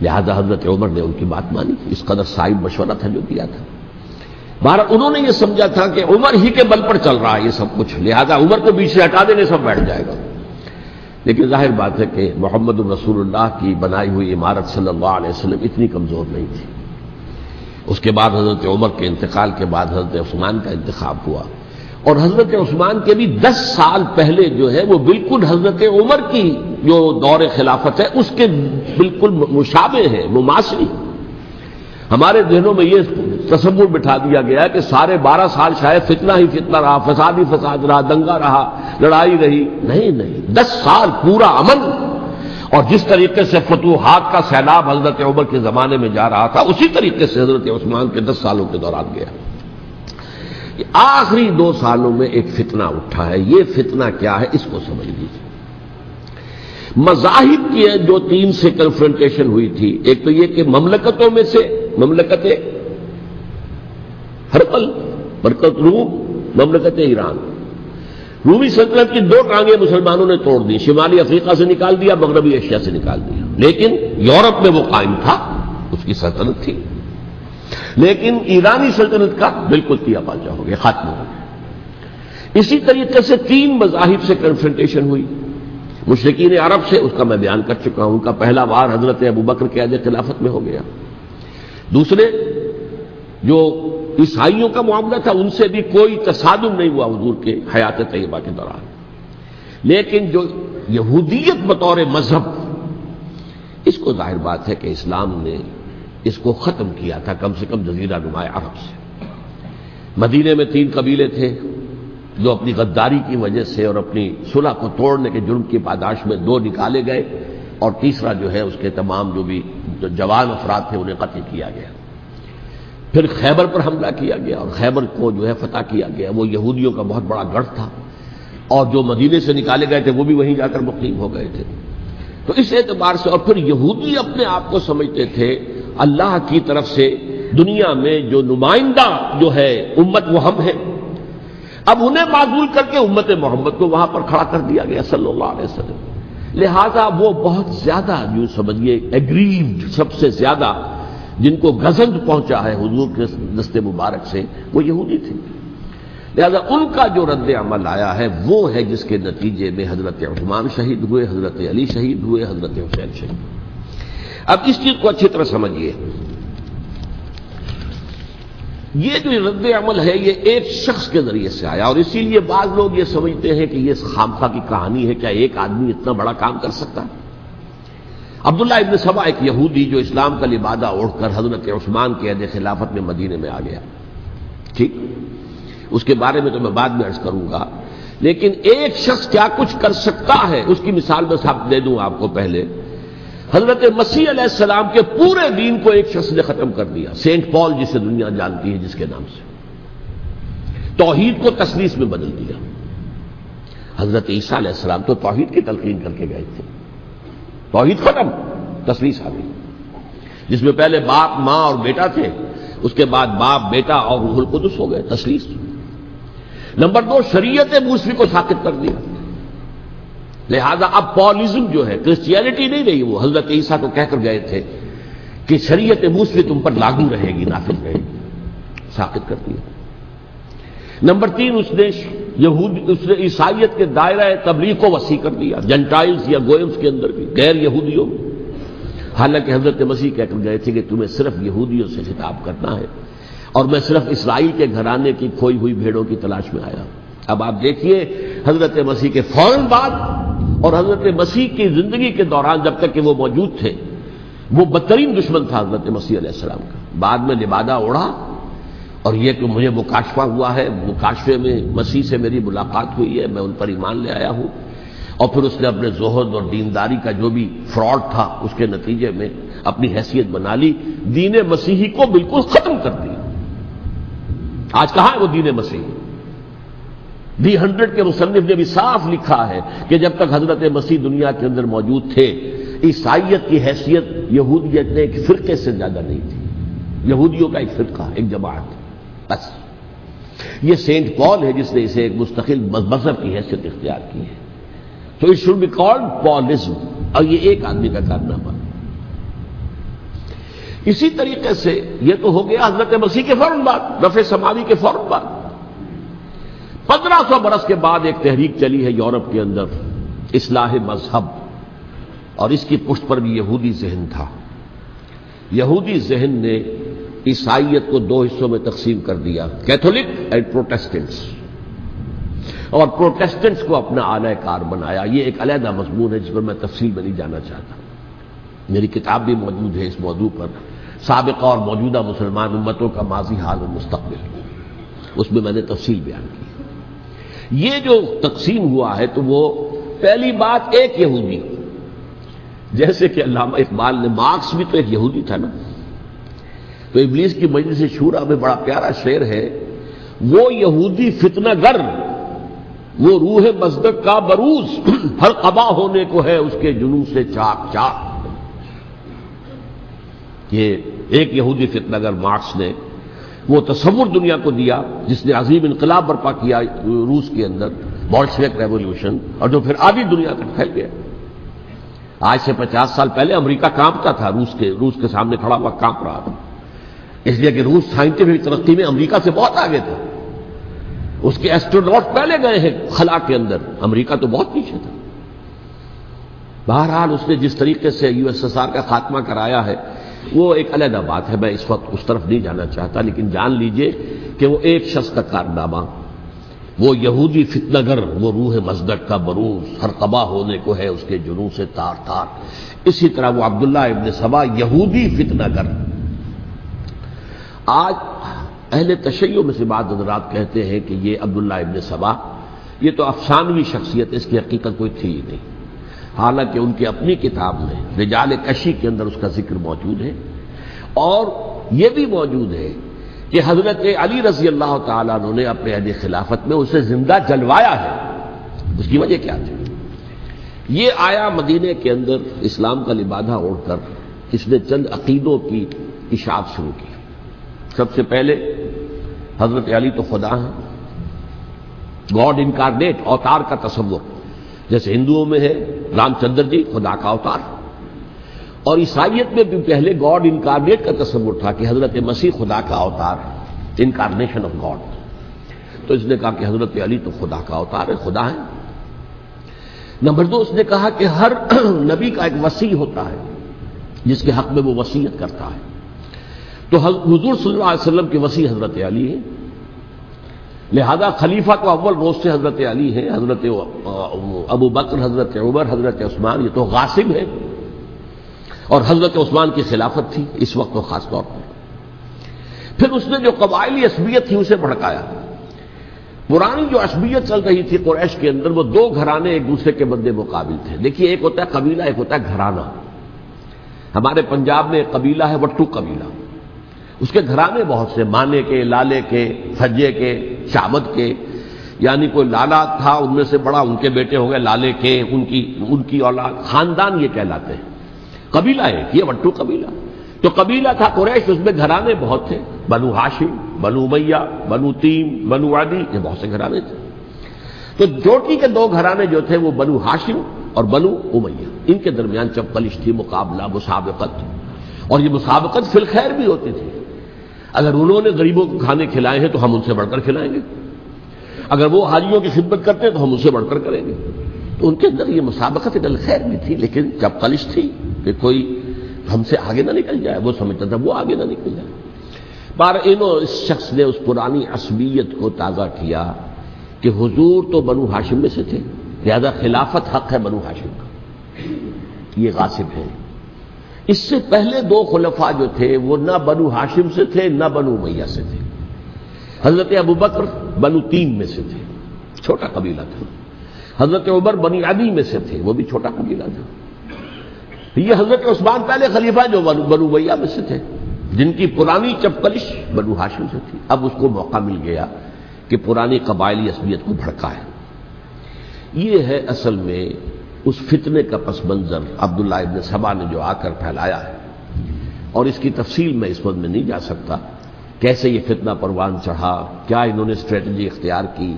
لہذا حضرت عمر نے ان کی بات مانی. اس قدر صائب مشورہ تھا جو دیا تھا. بہرحال انہوں نے یہ سمجھا تھا کہ عمر ہی کے بل پر چل رہا ہے یہ سب کچھ، لہذا عمر کو بیچ سے ہٹا دینے سب بیٹھ جائے گا. لیکن ظاہر بات ہے کہ محمد الرسول اللہ کی بنائی ہوئی عمارت صلی اللہ علیہ وسلم اتنی کمزور نہیں تھی. اس کے بعد حضرت عمر کے انتقال کے بعد حضرت عثمان کا انتخاب ہوا، اور حضرت عثمان کے بھی 10 سال پہلے جو ہے وہ بالکل حضرت عمر کی جو دور خلافت ہے اس کے بالکل مشابہ ہے، مماثل. ہمارے ذہنوں میں یہ تصور بٹھا دیا گیا کہ سارے 12 سال شاید فتنہ ہی فتنہ رہا، فساد ہی فساد رہا، دنگا رہا، لڑائی رہی. نہیں، 10 سال پورا امن. اور جس طریقے سے فتوحات کا سیلاب حضرت عمر کے زمانے میں جا رہا تھا اسی طریقے سے حضرت عثمان کے 10 سالوں کے دوران گیا. آخری 2 سالوں میں ایک فتنہ اٹھا ہے. یہ فتنہ کیا ہے اس کو سمجھ لیجیے. مذاہب کی جو 3 سے کنفرنٹیشن ہوئی تھی، ایک تو یہ کہ مملکتوں میں سے مملکت ہرقل، مملکت روم، مملکت ایران. رومی سلطنت کی 2 ٹانگیں مسلمانوں نے توڑ دی، شمالی افریقہ سے نکال دیا، مغربی ایشیا سے نکال دیا. لیکن یورپ میں وہ قائم تھا، اس کی سلطنت تھی. لیکن ایرانی سلطنت کا بالکل تیا پاچا ہو گیا، ختم ہو گیا. اسی طریقے سے 3 مذاہب سے کنفرنٹیشن ہوئی. مشرکین عرب سے، اس کا میں بیان کر چکا ہوں، ان کا پہلا وار حضرت ابوبکر کے عہد خلافت میں ہو گیا. دوسرے جو عیسائیوں کا معاملہ تھا ان سے بھی کوئی تصادم نہیں ہوا حضور کے حیات طیبہ کے دوران. لیکن جو یہودیت بطور مذہب، اس کو ظاہر بات ہے کہ اسلام نے اس کو ختم کیا تھا کم سے کم جزیرہ نما عرب سے. مدینے میں 3 قبیلے تھے جو اپنی غداری کی وجہ سے اور اپنی صلح کو توڑنے کے جرم کی پاداش میں 2 نکالے گئے، اور تیسرا جو ہے اس کے تمام جو بھی جوان افراد تھے انہیں قتل کیا گیا. پھر خیبر پر حملہ کیا گیا اور خیبر کو جو ہے فتح کیا گیا. وہ یہودیوں کا بہت بڑا گڑھ تھا، اور جو مدینے سے نکالے گئے تھے وہ بھی وہیں جا کر مقیم ہو گئے تھے. تو اس اعتبار سے، اور پھر یہودی اپنے آپ کو سمجھتے تھے اللہ کی طرف سے دنیا میں جو نمائندہ جو ہے امت وہ ہم ہیں. اب انہیں معزول کر کے امت محمد کو وہاں پر کھڑا کر دیا گیا صلی اللہ علیہ وسلم. لہذا وہ بہت زیادہ جو سمجھیے ایگریوڈ، سب سے زیادہ جن کو گزند پہنچا ہے حضور کے دست مبارک سے، وہ یہودی تھے. لہذا ان کا جو رد عمل آیا ہے وہ ہے جس کے نتیجے میں حضرت عثمان شہید ہوئے، حضرت علی شہید ہوئے، حضرت حسین شہید ہوئے. اب اس چیز کو اچھی طرح سمجھیے. یہ جو رد عمل ہے یہ ایک شخص کے ذریعے سے آیا، اور اسی لیے بعض لوگ یہ سمجھتے ہیں کہ یہ خامخواہ کی کہانی ہے. کیا ایک آدمی اتنا بڑا کام کر سکتا ہے؟ عبداللہ ابن سبا ایک یہودی جو اسلام کا لبادہ اوڑھ کر حضرت عثمان کے عہد خلافت میں مدینے میں آ گیا. ٹھیک، اس کے بارے میں تو میں بعد میں عرض کروں گا. لیکن ایک شخص کیا کچھ کر سکتا ہے اس کی مثال میں صاحب دے دوں آپ کو. پہلے حضرت مسیح علیہ السلام کے پورے دین کو ایک شخص نے ختم کر دیا، سینٹ پال جسے دنیا جانتی ہے جس کے نام سے. توحید کو تثلیث میں بدل دیا. حضرت عیسیٰ علیہ السلام تو توحید کی تلقین کر کے گئے تھے، توحید ختم، تثلیث آ گئی، جس میں پہلے باپ ماں اور بیٹا تھے، اس کے بعد باپ بیٹا اور روح القدس ہو گئے، تثلیث. نمبر 2، شریعت موسوی کو ساقط کر دیا. لہذا اب پالزم جو ہے، کرسچینٹی نہیں رہی. وہ حضرت عیسیٰ کو کہہ کر گئے تھے کہ شریعت موسوی تم پر لاگو رہے گی، نافذ رہے گی، ساقط کر دیا. نمبر 3، اس نے عیسائیت کے دائرہ تبلیغ کو وسیع کر دیا، جنٹائلز یا گوئمز کے اندر بھی، غیر یہودیوں میں. حالانکہ حضرت مسیح کہہ کر گئے تھے کہ تمہیں صرف یہودیوں سے خطاب کرنا ہے، اور میں صرف اسرائیل کے گھرانے کی کھوئی ہوئی بھیڑوں کی تلاش میں آیا. اب آپ دیکھیے حضرت مسیح کے فوراً بعد اور حضرت مسیح کی زندگی کے دوران جب تک کہ وہ موجود تھے، وہ بدترین دشمن تھا حضرت مسیح علیہ السلام کا. بعد میں لبادہ اوڑھا، اور یہ کہ مجھے مکاشفہ ہوا ہے، مکاشفے میں مسیح سے میری ملاقات ہوئی ہے، میں ان پر ایمان لے آیا ہوں. اور پھر اس نے اپنے زہد اور دینداری کا جو بھی فراڈ تھا اس کے نتیجے میں اپنی حیثیت بنا لی، دین مسیحی کو بالکل ختم کر دیا. آج کہاں ہے وہ دین مسیحی؟ دی 100 کے مصنف نے بھی صاف لکھا ہے کہ جب تک حضرت مسیح دنیا کے اندر موجود تھے، عیسائیت کی حیثیت یہودیت نے ایک فرقے سے زیادہ نہیں تھی، یہودیوں کا ایک فرقہ، ایک جماعت بس۔ یہ سینٹ پال ہے جس نے اسے ایک مستقل مذہب کی حیثیت اختیار کی ہے، تو اٹ شوڈ بی کالڈ پالزم، اور یہ ایک آدمی کا کارنامہ۔ اسی طریقے سے یہ تو ہو گیا حضرت مسیح کے فوراً بعد، رفع سماوی کے فوراً بعد۔ 1500 برس کے بعد ایک تحریک چلی ہے یورپ کے اندر، اصلاح مذہب، اور اس کی پشت پر بھی یہودی ذہن تھا۔ یہودی ذہن نے عیسائیت کو 2 حصوں میں تقسیم کر دیا، کیتھولک اینڈ پروٹیسٹنٹس، اور پروٹیسٹنٹس کو اپنا اعلی کار بنایا۔ یہ ایک علیحدہ مضمون ہے جس پر میں تفصیل میں نہیں جانا چاہتا، میری کتاب بھی موجود ہے اس موضوع پر، سابقہ اور موجودہ مسلمان امتوں کا ماضی، حال اور مستقبل، اس میں میں نے تفصیل بیان کی۔ یہ جو تقسیم ہوا ہے تو وہ پہلی بات ایک یہودی، جیسے کہ علامہ اقبال نے، مارکس بھی تو ایک یہودی تھا نا، تو ابلیس کی مجلس شورا میں بڑا پیارا شعر ہے، وہ یہودی فتنہ گر، وہ روح مصدق کا بروز، ہر قبا ہونے کو ہے اس کے جنوں سے چاک چاک۔ یہ ایک یہودی فتنہ گر مارکس نے وہ تصور دنیا کو دیا جس نے عظیم انقلاب برپا کیا روس کے اندر، بولشوک ریولوشن، اور جو پھر آدھی دنیا تک پھیل گیا۔ آج سے 50 سال پہلے امریکہ کانپتا تھا، روس کے سامنے کھڑا ہوا کانپ رہا تھا، اس لیے کہ روس سائنٹیفک ترقی میں امریکہ سے بہت آگے تھا، اس کے ایسٹروناٹ پہلے گئے ہیں خلا کے اندر، امریکہ تو بہت پیچھے تھا۔ بہرحال اس نے جس طریقے سے USSR کا خاتمہ کرایا ہے وہ ایک علیحدہ بات ہے، میں اس وقت اس طرف نہیں جانا چاہتا، لیکن جان لیجئے کہ وہ ایک شخص کا کارنامہ، وہ یہودی فتنہ گر، وہ روح مصدق کا بروز، ہر قبا ہونے کو ہے اس کے جنوں سے تار تار۔ اسی طرح وہ عبداللہ ابن سبا، یہودی فتنہ گر۔ آج اہل تشیع میں سے بعض حضرات کہتے ہیں کہ یہ عبداللہ ابن سبا یہ تو افسانوی شخصیت ہے، اس کی حقیقت کوئی تھی ہی نہیں، حالانکہ ان کی اپنی کتاب میں رجال کشی کے اندر اس کا ذکر موجود ہے، اور یہ بھی موجود ہے کہ حضرت علی رضی اللہ تعالیٰ عنہ نے اپنے عہد خلافت میں اسے زندہ جلوایا ہے۔ اس کی وجہ کیا تھی؟ یہ آیا مدینے کے اندر اسلام کا لبادہ اوڑھ کر، اس نے چند عقیدوں کی اشاعت شروع کی۔ سب سے پہلے حضرت علی تو خدا ہیں، گاڈ انکارنیٹ، اوتار کا تصور، جیسے ہندوؤں میں ہے رام چندر جی خدا کا اوتار، اور عیسائیت میں بھی پہلے گاڈ انکارنیٹ کا تصور تھا کہ حضرت مسیح خدا کا اوتار ہے، انکارنیشن آف گاڈ۔ تو اس نے کہا کہ حضرت علی تو خدا کا اوتار ہے، خدا ہے۔ نمبر 2، اس نے کہا کہ ہر نبی کا ایک وصی ہوتا ہے جس کے حق میں وہ وصیت کرتا ہے، تو حضور صلی اللہ علیہ وسلم کے وصی حضرت علی ہیں، لہذا خلیفہ تو اول روز سے حضرت علی ہیں، حضرت ابو بکر، حضرت عمر، حضرت عثمان، یہ تو غاصب ہے، اور حضرت عثمان کی خلافت تھی اس وقت تو خاص طور پر۔ پھر اس نے جو قبائلی عصبیت تھی اسے بھڑکایا۔ پرانی جو عصبیت چل رہی تھی قریش کے اندر، وہ 2 گھرانے ایک دوسرے کے مد مقابل تھے۔ دیکھیے، ایک ہوتا ہے قبیلہ، ایک ہوتا ہے گھرانہ۔ ہمارے پنجاب میں ایک قبیلہ ہے وٹو قبیلہ، اس کے گھرانے بہت سے، مانے کے، لالے کے، سجے کے، شامد کے، یعنی کوئی لالا تھا ان میں سے بڑا، ان کے بیٹے ہو گئے لالے کے، ان کی اولاد، خاندان یہ کہلاتے ہیں۔ قبیلہ ایک، یہ وٹو قبیلہ۔ تو قبیلہ تھا قریش، اس میں گھرانے بہت تھے، بنو ہاشم، بنو امیہ، بنو تیم، بنو عدی، یہ بہت سے گھرانے تھے۔ تو چوٹی کے 2 گھرانے جو تھے وہ بنو ہاشم اور بنو امیہ، ان کے درمیان چپقلش تھی، مقابلہ، مسابقت، اور یہ مسابقت فی الخیر بھی ہوتی تھی۔ اگر انہوں نے غریبوں کو کھانے کھلائے ہیں تو ہم ان سے بڑھ کر کھلائیں گے، اگر وہ حاجیوں کی خدمت کرتے ہیں تو ہم ان سے بڑھ کر کریں گے۔ تو ان کے اندر یہ مسابقت فی الخیر بھی تھی، لیکن چپقلش تھی کہ کوئی ہم سے آگے نہ نکل جائے، وہ سمجھتا تھا وہ آگے نہ نکل جائے۔ اس شخص نے اس پرانی عصبیت کو تازہ کیا کہ حضور تو بنو ہاشم میں سے تھے، لہذا خلافت حق ہے بنو ہاشم کا، یہ غاصب ہیں۔ اس سے پہلے 2 خلفاء جو تھے وہ نہ بنو ہاشم سے تھے نہ بنو امیہ سے تھے۔ حضرت ابو بکر بنو تیم میں سے تھے، چھوٹا قبیلہ تھا۔ حضرت عمر بنی عدی میں سے تھے، وہ بھی چھوٹا قبیلہ تھا۔ یہ حضرت عثمان پہلے خلیفہ جو بنو امیہ میں سے تھے، جن کی پرانی چپقلش بنو ہاشم سے تھی۔ اب اس کو موقع مل گیا کہ پرانی قبائلی عصبیت کو بھڑکائے۔ یہ ہے اصل میں اس فتنے کا پس منظر عبداللہ ابن سبا نے جو آ کر پھیلایا ہے، اور اس کی تفصیل میں اس وقت میں نہیں جا سکتا، کیسے یہ فتنہ پروان چڑھا، کیا انہوں نے اسٹریٹجی اختیار کی،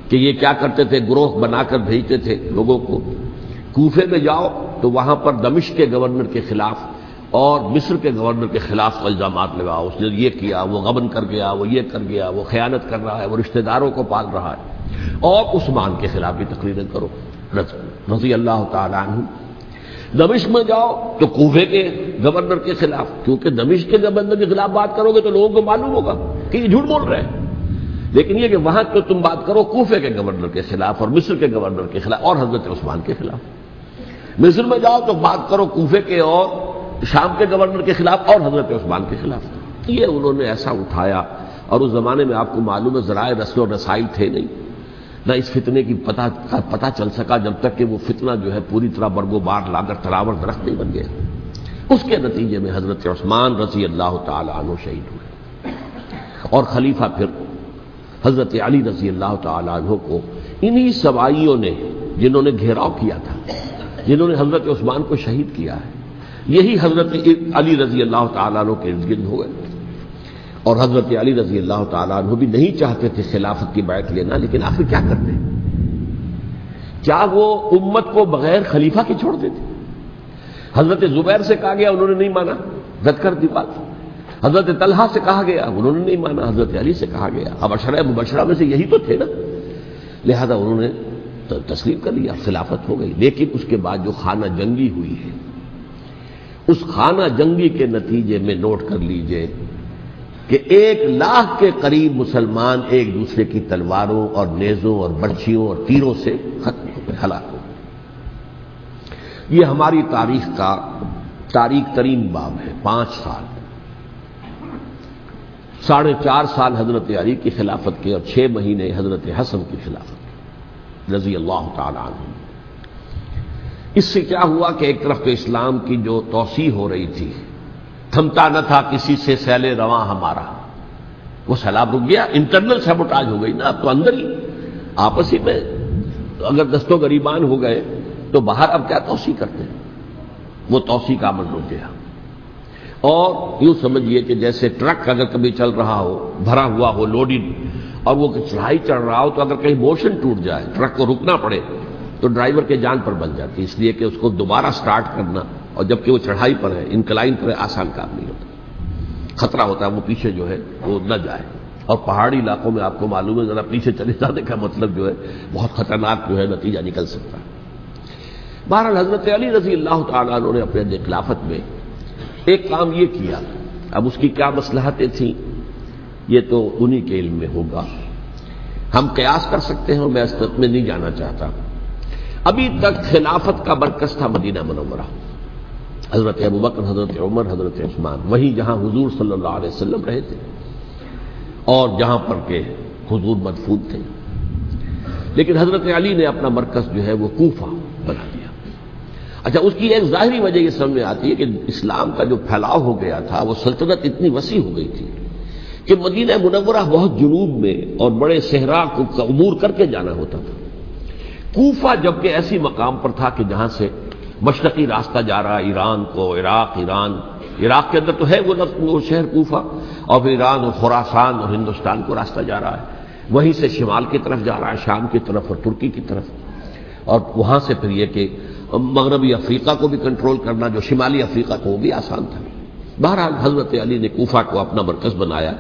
کہ یہ کیا کرتے تھے، گروہ بنا کر بھیجتے تھے لوگوں کو، کوفے میں جاؤ تو وہاں پر دمشق کے گورنر کے خلاف اور مصر کے گورنر کے خلاف الزامات لگاؤ، اس نے یہ کیا، وہ غبن کر گیا، وہ یہ کر گیا، وہ خیانت کر رہا ہے، وہ رشتہ داروں کو پال رہا ہے، اور عثمان کے خلاف بھی تقریریں کرو رضی اللہ تعالی عنہ۔ دمشق میں جاؤ تو کوفے کے گورنر کے خلاف، کیونکہ دمشق کے گورنر کے خلاف بات کرو گے تو لوگوں کو معلوم ہوگا کہ یہ جھوٹ بول رہے ہیں، لیکن یہ کہ وہاں تو تم بات کرو کوفے کے گورنر کے خلاف اور مصر کے گورنر کے خلاف اور حضرت عثمان کے خلاف۔ مصر میں جاؤ تو بات کرو کوفے کے اور شام کے گورنر کے خلاف اور حضرت عثمان کے خلاف۔ یہ انہوں نے ایسا اٹھایا، اور اس زمانے میں آپ کو معلوم ہے ذرائع رسل و رسائل تھے نہیں، نہ اس فتنے کی پتہ چل سکا جب تک کہ وہ فتنہ جو ہے پوری طرح برگو بار لا کر تراور درخت نہیں بن گیا۔ اس کے نتیجے میں حضرت عثمان رضی اللہ تعالی عنہ شہید ہوئے، اور خلیفہ پھر حضرت علی رضی اللہ تعالی عنہ کو انہی سوائیوں نے، جنہوں نے گھیراؤ کیا تھا، جنہوں نے حضرت عثمان کو شہید کیا ہے، یہی حضرت علی رضی اللہ تعالیٰ عنہ کے ارد گرد ہوئے، اور حضرت علی رضی اللہ تعالیٰ عنہ بھی نہیں چاہتے تھے خلافت کی بیعت لینا، لیکن آخر کیا کرتے؟ کیا وہ امت کو بغیر خلیفہ کے چھوڑ دیتے؟ حضرت زبیر سے کہا گیا، انہوں نے نہیں مانا، رد کر دی بات۔ حضرت طلحہ سے کہا گیا، انہوں نے نہیں مانا، حضرت علی سے کہا گیا، اب عشرہ مبشرہ میں سے یہی تو تھے نا، لہذا انہوں نے تسلیم کر لیا، خلافت ہو گئی۔ لیکن اس کے بعد جو خانہ جنگی ہوئی ہے، اس خانہ جنگی کے نتیجے میں نوٹ کر لیجئے کہ 1,00,000 کے قریب مسلمان ایک دوسرے کی تلواروں اور نیزوں اور برچھیوں اور تیروں سے ختم ہو گئے، ہلاک ہو گئے۔ یہ ہماری تاریخ کا تاریخ ترین باب ہے۔ 5 سال، 4.5 سال حضرت علی کی خلافت کے، اور 6 مہینے حضرت حسن کی خلافت کے رضی اللہ تعالی عنہ۔ اس سے کیا ہوا کہ ایک طرف تو اسلام کی جو توسیع ہو رہی تھی، تھمتا نہ تھا کسی سے سیل رواں ہمارا، وہ سیلاب رک گیا، انٹرنل سیبوٹاج ہو گئی نا، اب تو اندر ہی آپس ہی میں اگر دست و گریبان ہو گئے تو باہر اب کیا توسیع کرتے ہیں، وہ توسیع کا عمل رک گیا۔ اور یوں سمجھیے کہ جیسے ٹرک اگر کبھی چل رہا ہو، بھرا ہوا ہو، لوڈڈ، اور وہ چڑھائی چڑھ رہا ہو، تو اگر کہیں موشن ٹوٹ جائے، ٹرک کو رکنا پڑے، تو ڈرائیور کے جان پر بن جاتی، اس لیے کہ اس کو دوبارہ سٹارٹ کرنا، اور جبکہ وہ چڑھائی پر ہے، انکلائن پر ہے، آسان کام نہیں ہوتا، خطرہ ہوتا ہے وہ پیچھے جو ہے وہ نہ جائے، اور پہاڑی علاقوں میں آپ کو معلوم ہے ذرا پیچھے چلے جانے کا مطلب جو ہے بہت خطرناک جو ہے نتیجہ نکل سکتا ہے۔ بہرحال حضرت علی رضی اللہ تعالیٰ عنہ نے اپنے خلافت میں ایک کام یہ کیا، اب اس کی کیا مصلحتیں تھیں یہ تو انہی کے علم میں ہوگا، ہم قیاس کر سکتے ہیں، اور میں اس میں نہیں جانا چاہتا۔ ابھی تک خلافت کا مرکز تھا مدینہ منورہ، حضرت ابوبکر، حضرت عمر، حضرت عثمان، وہیں جہاں حضور صلی اللہ علیہ وسلم رہے تھے اور جہاں پر کہ حضور مدفون تھے۔ لیکن حضرت علی نے اپنا مرکز جو ہے وہ کوفہ بنا دیا۔ اچھا، اس کی ایک ظاہری وجہ یہ سمجھ میں آتی ہے کہ اسلام کا جو پھیلاؤ ہو گیا تھا، وہ سلطنت اتنی وسیع ہو گئی تھی کہ مدینہ منورہ بہت جنوب میں اور بڑے صحرا کو عبور کر کے جانا ہوتا تھا۔ کوفہ جبکہ ایسی مقام پر تھا کہ جہاں سے مشرقی راستہ جا رہا ایران کو، عراق کے اندر تو ہے وہ شہر کوفہ، اور پھر ایران اور خراسان اور ہندوستان کو راستہ جا رہا ہے، وہیں سے شمال کی طرف جا رہا ہے، شام کی طرف اور ترکی کی طرف، اور وہاں سے پھر یہ کہ مغربی افریقہ کو بھی کنٹرول کرنا، جو شمالی افریقہ کو، وہ بھی آسان تھا۔ بہرحال حضرت علی نے کوفہ کو اپنا مرکز بنایا،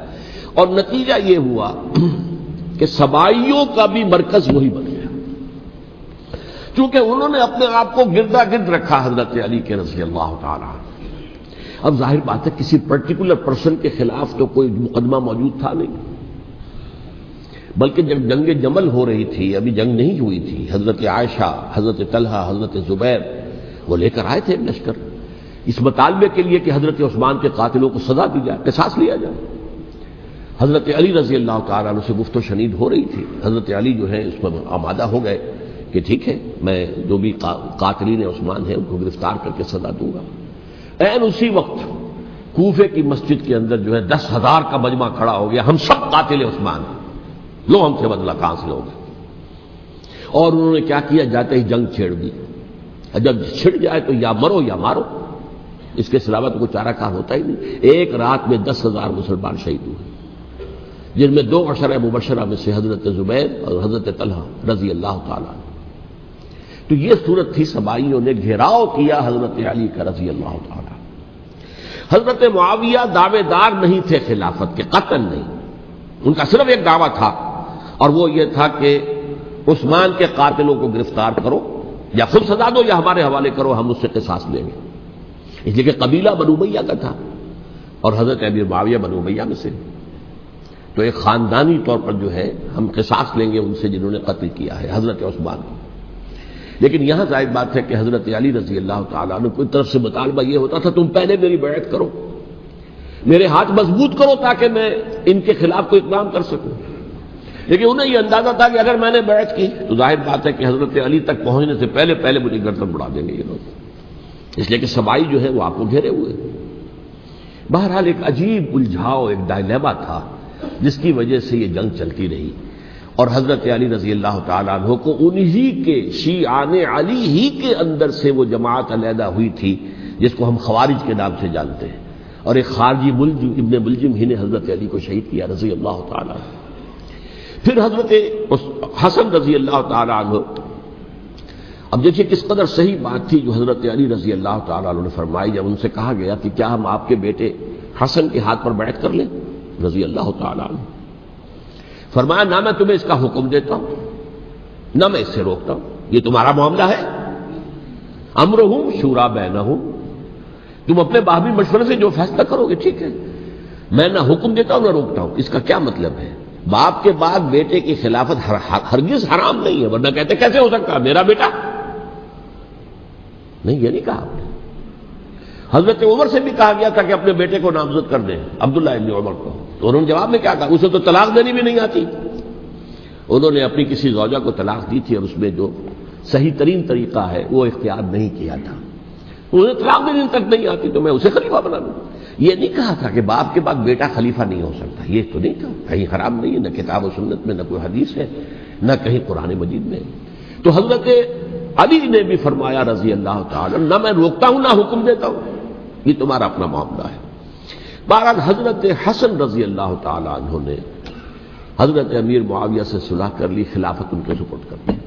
اور نتیجہ یہ ہوا کہ سبائیوں کا بھی مرکز وہی بن گیا، چونکہ انہوں نے اپنے آپ کو گردا گرد رکھا حضرت علی کے رضی اللہ تعالیٰ۔ اب ظاہر بات ہے کسی پرٹیکولر پرسن کے خلاف تو کوئی مقدمہ موجود تھا نہیں، بلکہ جب جنگ جمل ہو رہی تھی، ابھی جنگ نہیں ہوئی تھی، حضرت عائشہ، حضرت طلحہ، حضرت زبیر وہ لے کر آئے تھے لشکر اس مطالبے کے لیے کہ حضرت عثمان کے قاتلوں کو سزا دی جائے، قصاص لیا جائے۔ حضرت علی رضی اللہ تعالیٰ عنہ سے گفت و شنید ہو رہی تھی، حضرت علی جو ہے اس پر آمادہ ہو گئے کہ ٹھیک ہے، میں جو بھی قاتلین عثمان ہیں ان کو گرفتار کر کے سزا دوں گا۔ عین اسی وقت کوفے کی مسجد کے اندر جو ہے 10,000 کا مجمع کھڑا ہو گیا، ہم سب قاتل عثمان ہیں، لو ہم سے بدلہ کہاں سے ہوگا. اور انہوں نے کیا کیا؟ جاتے ہی جنگ چھیڑ دی. جب چھڑ جائے تو یا مرو یا مارو، اس کے علاوہ تو کوئی چارہ کار ہوتا ہی نہیں. ایک رات میں 10,000 مسلمان شہید ہوئے، جن میں 2 عشرہ مبشرہ میں سے حضرت زبیر اور حضرت طلحہ رضی اللہ تعالیٰ عنہ. تو یہ صورت تھی، سبائیوں نے گھیراؤ کیا حضرت علی کا رضی اللہ تعالیٰ. حضرت معاویہ دعوے دار نہیں تھے خلافت کے، قطعاً نہیں. ان کا صرف ایک دعویٰ تھا، اور وہ یہ تھا کہ عثمان کے قاتلوں کو گرفتار کرو، یا خود سزا دو یا ہمارے حوالے کرو، ہم اس سے قصاص لیں گے. اس لیے کہ قبیلہ بنو امیہ کا تھا اور حضرت امیر معاویہ بنو امیہ میں سے، تو ایک خاندانی طور پر جو ہے ہم قصاص لیں گے ان سے جنہوں نے قتل کیا ہے حضرت عثمان کو. لیکن یہاں ظاہر بات ہے کہ حضرت علی رضی اللہ تعالیٰ عنہ کی طرف سے مطالبہ یہ ہوتا تھا تم پہلے میری بیعت کرو، میرے ہاتھ مضبوط کرو تاکہ میں ان کے خلاف کوئی اقدام کر سکوں. لیکن انہیں یہ اندازہ تھا کہ اگر میں نے بیعت کی تو ظاہر بات ہے کہ حضرت علی تک پہنچنے سے پہلے پہلے مجھے گردن بڑھا دیں گے یہ لوگ، اس لیے کہ سبائی جو ہے وہ آپ کو گھیرے ہوئے. بہرحال ایک عجیب الجھاؤ، ایک ڈائلیما تھا جس کی وجہ سے یہ جنگ چلتی رہی. اور حضرت علی رضی اللہ تعالیٰ عنہ کو انہی کے شیعان علی ہی کے اندر سے وہ جماعت علیحدہ ہوئی تھی جس کو ہم خوارج کے نام سے جانتے ہیں، اور ایک خارجی ملجم ابن ملجم ہی نے حضرت علی کو شہید کیا رضی اللہ تعالیٰ عنہ. پھر حضرت حسن رضی اللہ تعالیٰ عنہ، اب دیکھیے کس قدر صحیح بات تھی جو حضرت علی رضی اللہ تعالیٰ عنہ نے فرمائی جب ان سے کہا گیا کہ کیا ہم آپ کے بیٹے حسن کے ہاتھ پر بیعت کر لیں رضی اللہ تعالیٰ عنہ. فرمایا نہ میں تمہیں اس کا حکم دیتا ہوں نہ میں اس سے روکتا ہوں، یہ تمہارا معاملہ ہے. امرہم شورا بینہم، تم اپنے باہمی مشورے سے جو فیصلہ کرو گے ٹھیک ہے، میں نہ حکم دیتا ہوں نہ روکتا ہوں. اس کا کیا مطلب ہے؟ باپ کے بعد بیٹے کی خلافت ہرگز حرام نہیں ہے، ورنہ کہتے کیسے ہو سکتا میرا بیٹا؟ نہیں، یہ نہیں کہا آپ نے. حضرت عمر سے بھی کہا گیا تھا کہ اپنے بیٹے کو نامزد کر دیں، عبداللہ ابن عمر کو، تو انہوں نے جواب میں کیا کہا؟ اسے تو طلاق دینی بھی نہیں آتی. انہوں نے اپنی کسی زوجہ کو طلاق دی تھی اور اس میں جو صحیح ترین طریقہ ہے وہ اختیار نہیں کیا تھا. انہیں طلاق دینے تک نہیں آتی تو میں اسے خلیفہ بنا لوں. یہ نہیں کہا تھا کہ باپ کے بعد بیٹا خلیفہ نہیں ہو سکتا، یہ تو نہیں تھا. کہیں حرام نہیں ہے، نہ کتاب و سنت میں، نہ کوئی حدیث ہے، نہ کہیں قرآن مجید میں. تو حضرت علی نے بھی فرمایا رضی اللہ تعالیٰ نہ میں روکتا ہوں نہ حکم دیتا ہوں، یہ تمہارا اپنا معاملہ ہے. بہرحال حضرت حسن رضی اللہ تعالیٰ عنہ نے حضرت امیر معاویہ سے صلح کر لی، خلافت ان کے سپرد کر دی.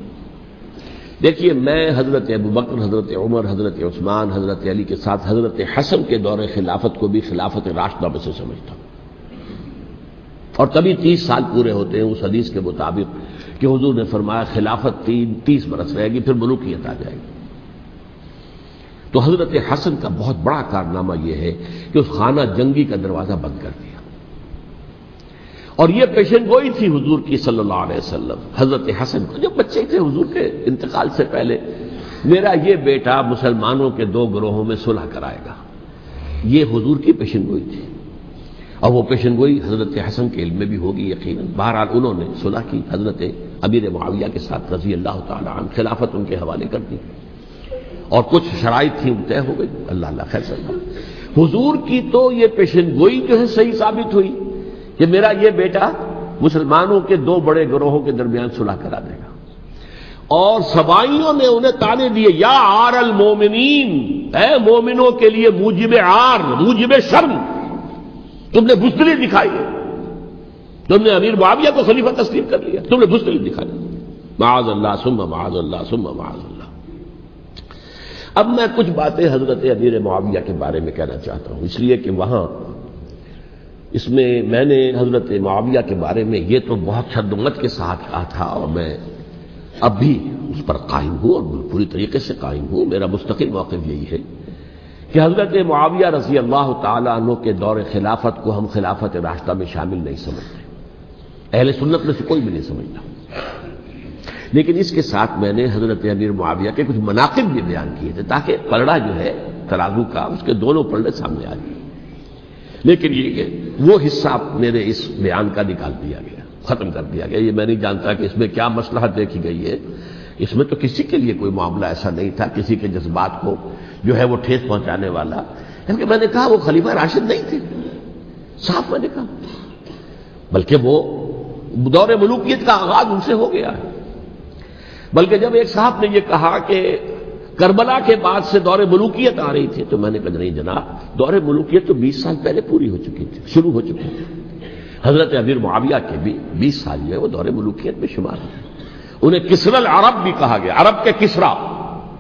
دیکھیے میں حضرت ابوبکر، حضرت عمر، حضرت عثمان، حضرت علی کے ساتھ حضرت حسن کے دور خلافت کو بھی خلافت راشدہ میں سے سمجھتا ہوں. اور تبھی 30 سال پورے ہوتے ہیں اس حدیث کے مطابق کہ حضور نے فرمایا خلافت 30 برس رہے گی پھر ملوکیت آ جائے گی. تو حضرت حسن کا بہت بڑا کارنامہ یہ ہے کہ اس خانہ جنگی کا دروازہ بند کر دیا. اور یہ پیشن گوئی تھی حضور کی صلی اللہ علیہ وسلم حضرت حسن کو جب بچے تھے حضور کے انتقال سے پہلے، میرا یہ بیٹا مسلمانوں کے 2 گروہوں میں صلح کرائے گا. یہ حضور کی پیشن گوئی تھی، اور وہ پیشن گوئی حضرت حسن کے علم میں بھی ہوگی یقیناً. بہرحال انہوں نے صلح کی حضرت امیر معاویہ کے ساتھ رضی اللہ تعالی عنہ، خلافت ان کے حوالے کر دی اور کچھ شرائط تھی وہ طے ہو گئی. اللہ اللہ خیر صلی اللہ. حضور کی تو یہ پیشن گوئی جو ہے صحیح ثابت ہوئی کہ میرا یہ بیٹا مسلمانوں کے 2 بڑے گروہوں کے درمیان صلح کرا دے گا. اور سبائیوں نے انہیں تانے دیے یا عار المومنین، اے مومنوں کے لیے موجب عار، موجب شرم تم نے بزدلی دکھائی ہے، تم نے امیر معاویہ کو خلیفہ تسلیم کر لیا، تم نے بزدلی دکھائی. معاذ اللہ ثم معاذ اللہ ثم معاذ اللہ. اب میں کچھ باتیں حضرت امیر معاویہ کے بارے میں کہنا چاہتا ہوں، اس لیے کہ وہاں اس میں نے حضرت معاویہ کے بارے میں یہ تو بہت شدت کے ساتھ کہا تھا، اور میں اب بھی اس پر قائم ہوں اور پوری طریقے سے قائم ہوں. میرا مستقل موقف یہی ہے کہ حضرت معاویہ رضی اللہ تعالیٰ عنہ کے دور خلافت کو ہم خلافت راشدہ میں شامل نہیں سمجھتے، اہل سنت میں سے کوئی بھی نہیں سمجھتا. لیکن اس کے ساتھ میں نے حضرت امیر معاویہ کے کچھ مناقب بھی بیان کیے تھے تاکہ پلڑا جو ہے ترازو کا اس کے دونوں پلڑے سامنے آ جائیں. لیکن یہ کہ وہ حصہ میرے اس بیان کا نکال دیا گیا، ختم کر دیا گیا. یہ میں نہیں جانتا کہ اس میں کیا مصلحت دیکھی گئی ہے. اس میں تو کسی کے لیے کوئی معاملہ ایسا نہیں تھا کسی کے جذبات کو جو ہے وہ ٹھیس پہنچانے والا، کیونکہ میں نے کہا وہ خلیفہ راشد نہیں تھے، صاحب میں نے کہا، بلکہ وہ دور ملوکیت کا آغاز ان سے ہو گیا ہے۔ بلکہ جب ایک صاحب نے یہ کہا کہ کربلا کے بعد سے دور ملوکیت آ رہی تھی، تو میں نے کہا نہیں جناب، دور ملوکیت تو 20 سال پہلے پوری ہو چکی تھی، شروع ہو چکی تھی۔ حضرت امیر معاویہ کے بھی 20 سال جو ہے وہ دور ملوکیت میں شمار ہیں۔ انہیں کسری العرب بھی کہا گیا، عرب کے کسریٰ،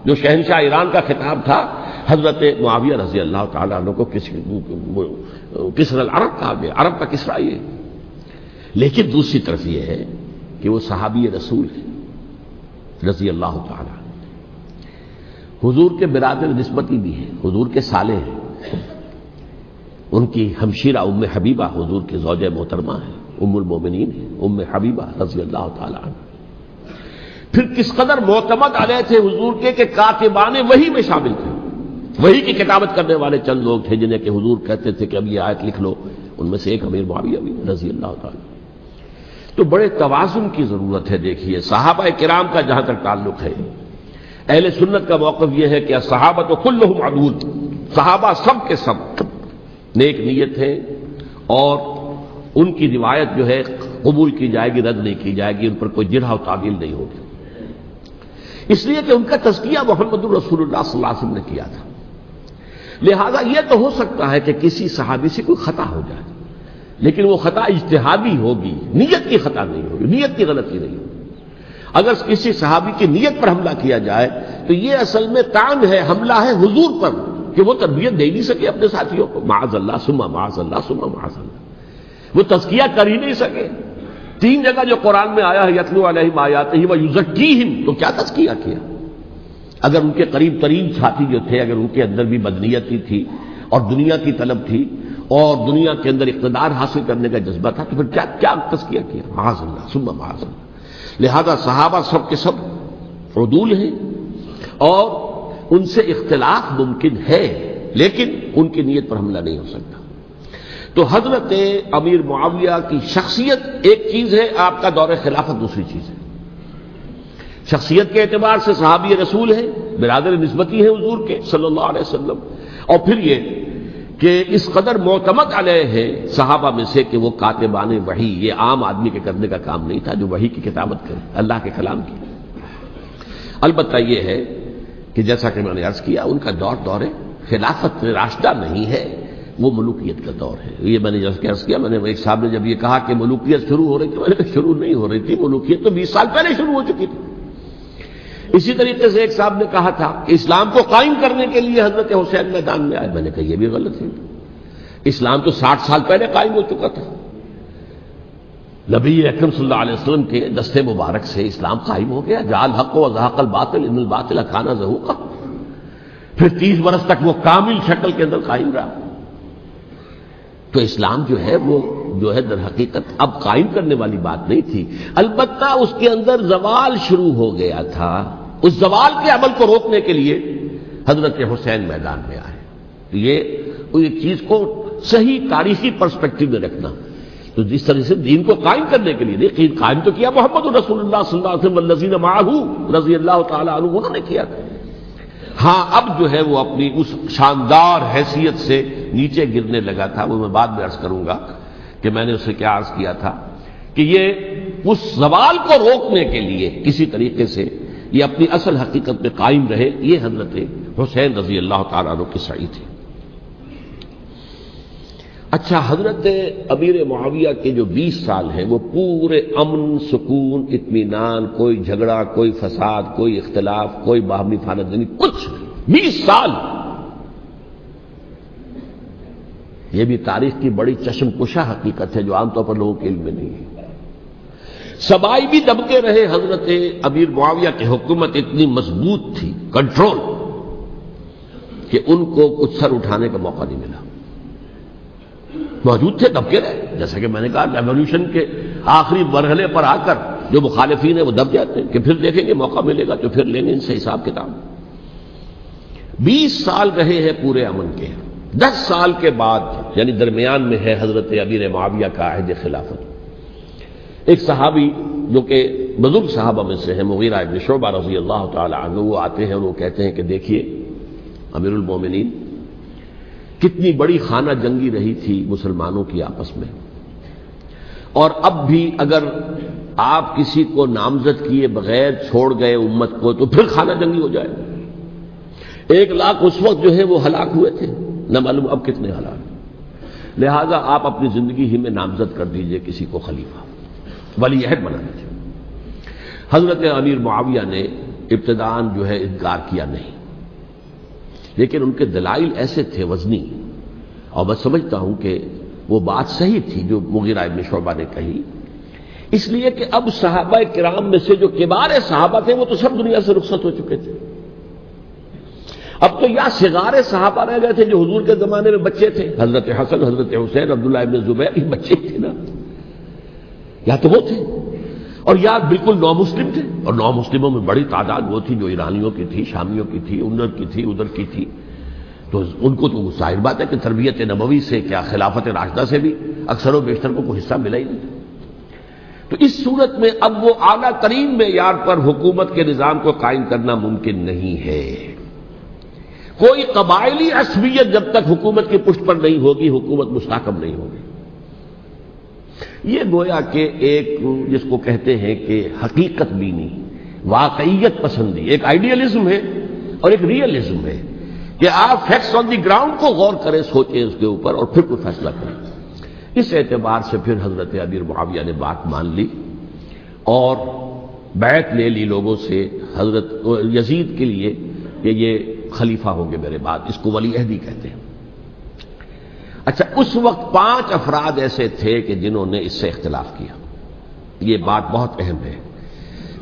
جو شہنشاہ ایران کا خطاب تھا، حضرت معاویہ رضی اللہ تعالیٰ عنہ کو کسری العرب کہا گیا، عرب کا کسریٰ یہ۔ لیکن دوسری طرف یہ ہے کہ وہ صحابی رسول ہیں رضی اللہ تعالیٰ عنہ، حضور کے برادر نسبتی بھی ہیں، حضور کے سالے ہیں، ان کی ہمشیرہ ام حبیبہ حضور کی زوجہ محترمہ ہیں، ام المومنین ہیں ام حبیبہ رضی اللہ تعالیٰ عنہ۔ پھر کس قدر معتمد علیہ تھے حضور کے کہ کاتبان وحی میں شامل تھے، وحی کی کتابت کرنے والے چند لوگ تھے جنہیں کہ حضور کہتے تھے کہ اب یہ آیت لکھ لو، ان میں سے ایک امیر معاویہ بھی رضی اللہ تعالیٰ۔ تو بڑے توازن کی ضرورت ہے۔ دیکھیے صحابہ کرام کا جہاں تک تعلق ہے، اہل سنت کا موقف یہ ہے کہ الصحابہ کلہم عدول، صحابہ سب کے سب نیک نیت ہیں، اور ان کی روایت جو ہے قبول کی جائے گی، رد نہیں کی جائے گی، ان پر کوئی جرح و تعدیل نہیں ہوگی، اس لیے کہ ان کا تزکیہ محمد رسول اللہ صلی اللہ علیہ وسلم نے کیا تھا۔ لہذا یہ تو ہو سکتا ہے کہ کسی صحابی سے کوئی خطا ہو جائے، لیکن وہ خطا اجتہادی ہوگی، نیت کی خطا نہیں ہوگی، نیت کی غلطی نہیں ہوگی۔ اگر کسی صحابی کی نیت پر حملہ کیا جائے تو یہ اصل میں طعن ہے، حملہ ہے حضور پر کہ وہ تربیت دے نہیں سکے اپنے ساتھیوں کو، معاذ اللہ ثم معاذ اللہ ثم معاذ اللہ، وہ تزکیہ کر ہی نہیں سکے۔ 3 جگہ جو قرآن میں آیا ہے یتلو علیہم آیاتہ ویزکیہم، تو کیا تزکیہ کیا؟ اگر ان کے قریب ترین ساتھی جو تھے، اگر ان کے اندر بھی بدنیتی تھی اور دنیا کی طلب تھی اور دنیا کے اندر اقتدار حاصل کرنے کا جذبہ تھا، تو پھر کیا تزکیہ کیا؟ معاذ اللہ ثم معاذ اللہ۔ لہذا صحابہ سب کے سب عدول ہیں، اور ان سے اختلاف ممکن ہے، لیکن ان کی نیت پر حملہ نہیں ہو سکتا۔ تو حضرت امیر معاویہ کی شخصیت ایک چیز ہے، آپ کا دور خلافت دوسری چیز ہے۔ شخصیت کے اعتبار سے صحابی رسول ہیں، برادر نسبتی ہیں حضور کے صلی اللہ علیہ وسلم، اور پھر یہ کہ اس قدر معتمد علیہ ہے صحابہ میں سے کہ وہ کاتبان وحی، یہ عام آدمی کے کرنے کا کام نہیں تھا جو وحی کی کتابت کرے، اللہ کے کلام کی۔ البتہ یہ ہے کہ جیسا کہ میں نے عرض کیا، ان کا دور خلافت راشدہ نہیں ہے، وہ ملوکیت کا دور ہے۔ یہ میں نے جیسا کہ عرض کیا، میں نے ایک صاحب نے جب یہ کہا کہ ملوکیت شروع ہو رہی تھی، میں نے کہا شروع نہیں ہو رہی تھی، ملوکیت تو 20 سال پہلے شروع ہو چکی تھی۔ اسی طریقے سے ایک صاحب نے کہا تھا کہ اسلام کو قائم کرنے کے لیے حضرت حسین میدان میں آئے، میں نے کہا یہ بھی غلط ہے، اسلام تو 60 سال پہلے قائم ہو چکا تھا، نبی اکرم صلی اللہ علیہ وسلم کے دستے مبارک سے اسلام قائم ہو گیا، جعل حق و زہق الباطل ان الباطل کان زہوقا، پھر 30 برس تک وہ کامل شکل کے اندر قائم رہا۔ تو اسلام جو ہے وہ جو ہے در حقیقت اب قائم کرنے والی بات نہیں تھی، البتہ اس کے اندر زوال شروع ہو گیا تھا، اس زوال کے عمل کو روکنے کے لیے حضرت حسین میدان میں آئے۔ یہ چیز کو صحیح تاریخی پرسپیکٹو میں رکھنا، تو جس طرح سے دین کو قائم کرنے کے لیے دیکھیے قائم تو کیا محمد رسول اللہ صلی اللہ علیہ وسلم والذین معہ رضی اللہ تعالی عنہ، انہوں نے کیا تھا۔ ہاں اب جو ہے وہ اپنی اس شاندار حیثیت سے نیچے گرنے لگا تھا، وہ میں بعد میں عرض کروں گا کہ میں نے اسے کیا عرض کیا تھا کہ یہ اس زوال کو روکنے کے لیے کسی طریقے سے یہ اپنی اصل حقیقت میں قائم رہے، یہ حضرت حسین رضی اللہ تعالیٰ عنہ کی سعی تھی۔ اچھا، حضرت امیر معاویہ کے جو 20 سال ہیں وہ پورے امن، سکون، اطمینان، کوئی جھگڑا، کوئی فساد، کوئی اختلاف، کوئی باہمی خاندانی، کچھ نہیں، 20 سال۔ یہ بھی تاریخ کی بڑی چشم کشا حقیقت ہے جو عام طور پر لوگوں کے علم میں نہیں ہے۔ سبائی بھی دبکے رہے، حضرت امیر معاویہ کی حکومت اتنی مضبوط تھی، کنٹرول، کہ ان کو کچھ سر اٹھانے کا موقع نہیں ملا، موجود تھے دبکے رہے۔ جیسا کہ میں نے کہا ریولوشن کے آخری مرحلے پر آ کر جو مخالفین ہیں وہ دب جاتے ہیں کہ پھر دیکھیں گے موقع ملے گا تو پھر لیں گے ان سے حساب کتاب۔ 20 سال رہے ہیں پورے امن کے، 10 سال کے بعد یعنی درمیان میں ہے حضرت امیر معاویہ کا عہد خلافت۔ ایک صحابی جو کہ بزرگ صحابہ میں سے ہیں، مغیرہ ابن شعبہ رضی اللہ تعالی عنہ، وہ آتے ہیں اور وہ کہتے ہیں کہ دیکھیے امیر المومنین، کتنی بڑی خانہ جنگی رہی تھی مسلمانوں کی آپس میں، اور اب بھی اگر آپ کسی کو نامزد کیے بغیر چھوڑ گئے امت کو تو پھر خانہ جنگی ہو جائے. 1 لاکھ اس وقت جو ہے وہ ہلاک ہوئے تھے، نہ معلوم اب کتنے ہلاک. لہذا آپ اپنی زندگی ہی میں نامزد کر دیجئے کسی کو خلیفہ، ولی عہد بنا دیجئے. حضرت امیر معاویہ نے ابتداءً جو ہے انکار کیا نہیں، لیکن ان کے دلائل ایسے تھے وزنی، اور میں سمجھتا ہوں کہ وہ بات صحیح تھی جو مغیرہ ابن شعبہ نے کہی، اس لیے کہ اب صحابہ کرام میں سے جو کبار صحابہ تھے وہ تو سب دنیا سے رخصت ہو چکے تھے. اب تو یا صغار صحابہ رہ گئے تھے جو حضور کے زمانے میں بچے تھے، حضرت حسن، حضرت حسین، عبداللہ ابن زبیر، یہ بچے تھے نا، یا تو وہ تھے، اور یا بالکل نو مسلم تھے. اور نو مسلموں میں بڑی تعداد وہ تھی جو ایرانیوں کی تھی، شامیوں کی تھی، ادھر کی تھی، ادھر کی تھی. تو ان کو تو ظاہر بات ہے کہ تربیت نبوی سے کیا خلافت راشدہ سے بھی اکثر و بیشتر کو کوئی حصہ ملا ہی نہیں. تو اس صورت میں اب وہ اعلیٰ ترین معیار پر حکومت کے نظام کو قائم کرنا ممکن نہیں ہے. کوئی قبائلی عصبیت جب تک حکومت کی پشت پر نہیں ہوگی حکومت مستحکم نہیں ہوگی. یہ گویا کہ ایک جس کو کہتے ہیں کہ حقیقت بینی، واقعیت پسندی، ایک آئیڈیلزم ہے اور ایک ریئلزم ہے کہ آپ فیکٹس آن دی گراؤنڈ کو غور کریں، سوچیں اس کے اوپر اور پھر کوئی فیصلہ کریں. اس اعتبار سے پھر حضرت امیر معاویہ نے بات مان لی اور بیعت لے لی لوگوں سے حضرت یزید کے لیے کہ یہ خلیفہ ہوں گے میرے بعد. اس کو ولی عہدی کہتے ہیں. اچھا، اس وقت 5 افراد ایسے تھے کہ جنہوں نے اس سے اختلاف کیا. یہ بات بہت اہم ہے.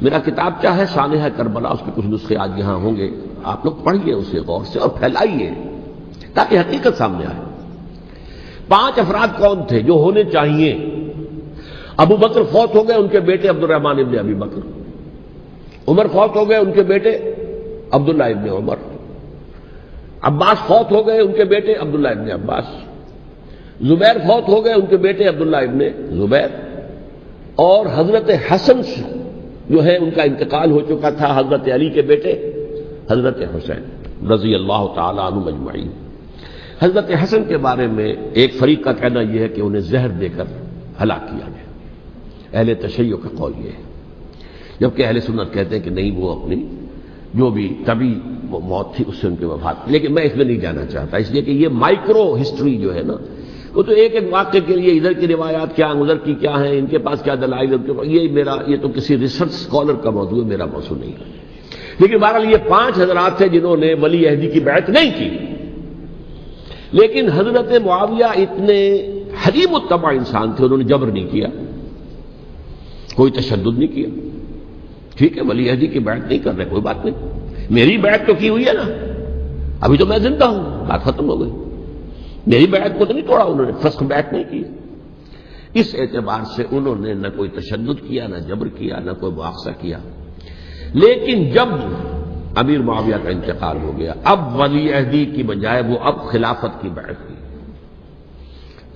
میرا کتابچہ ہے سانحہ کربلا، اس کے کچھ نسخے آج یہاں ہوں گے، آپ لوگ پڑھیے اسے غور سے اور پھیلائیے تاکہ حقیقت سامنے آئے. 5 افراد کون تھے جو ہونے چاہیے؟ ابو بکر فوت ہو گئے، ان کے بیٹے عبد الرحمن ابن ابی بکر. عمر فوت ہو گئے، ان کے بیٹے عبداللہ ابن عمر. عباس فوت ہو گئے، ان کے بیٹے عبداللہ ابن عباس. زبیر فوت ہو گئے، ان کے بیٹے عبداللہ ابن زبیر. اور حضرت حسن جو ہے ان کا انتقال ہو چکا تھا، حضرت علی کے بیٹے حضرت حسین رضی اللہ تعالی عنہ مجمعین. حضرت حسن کے بارے میں ایک فریق کا کہنا یہ ہے کہ انہیں زہر دے کر ہلاک کیا گیا. اہل تشیع کا قول یہ ہے، جبکہ اہل سنت کہتے ہیں کہ نہیں، وہ اپنی جو بھی طبی موت تھی اس سے ان کی وفات. لیکن میں اس میں نہیں جانا چاہتا، اس لیے کہ یہ مائکرو ہسٹری جو ہے نا، وہ تو ایک ایک واقعے کے لیے ادھر کی روایات کیا، ادھر کی کیا ہیں، ان کے پاس کیا دلائل، یہ تو کسی ریسرچ اسکالر کا موضوع ہے، میرا موضوع نہیں ہے. لیکن بہرحال یہ 5 حضرات تھے جنہوں نے ولی عہدی کی بیعت نہیں کی. لیکن حضرت معاویہ اتنے حلیم الطبع انسان تھے، انہوں نے جبر نہیں کیا، کوئی تشدد نہیں کیا. ٹھیک ہے، ولی عہدی کی بیعت نہیں کر رہے، کوئی بات نہیں، میری بیعت تو کی ہوئی ہے نا، ابھی تو میں زندہ ہوں، بات ختم ہو گئی. میری بیعت کو تو نہیں توڑا انہوں نے، فسخ بیعت نہیں کی. اس اعتبار سے انہوں نے نہ کوئی تشدد کیا، نہ جبر کیا، نہ کوئی مواخذہ کیا. لیکن جب امیر معاویہ کا انتقال ہو گیا، اب ولی عہدی کی بجائے وہ اب خلافت کی بیعت کی.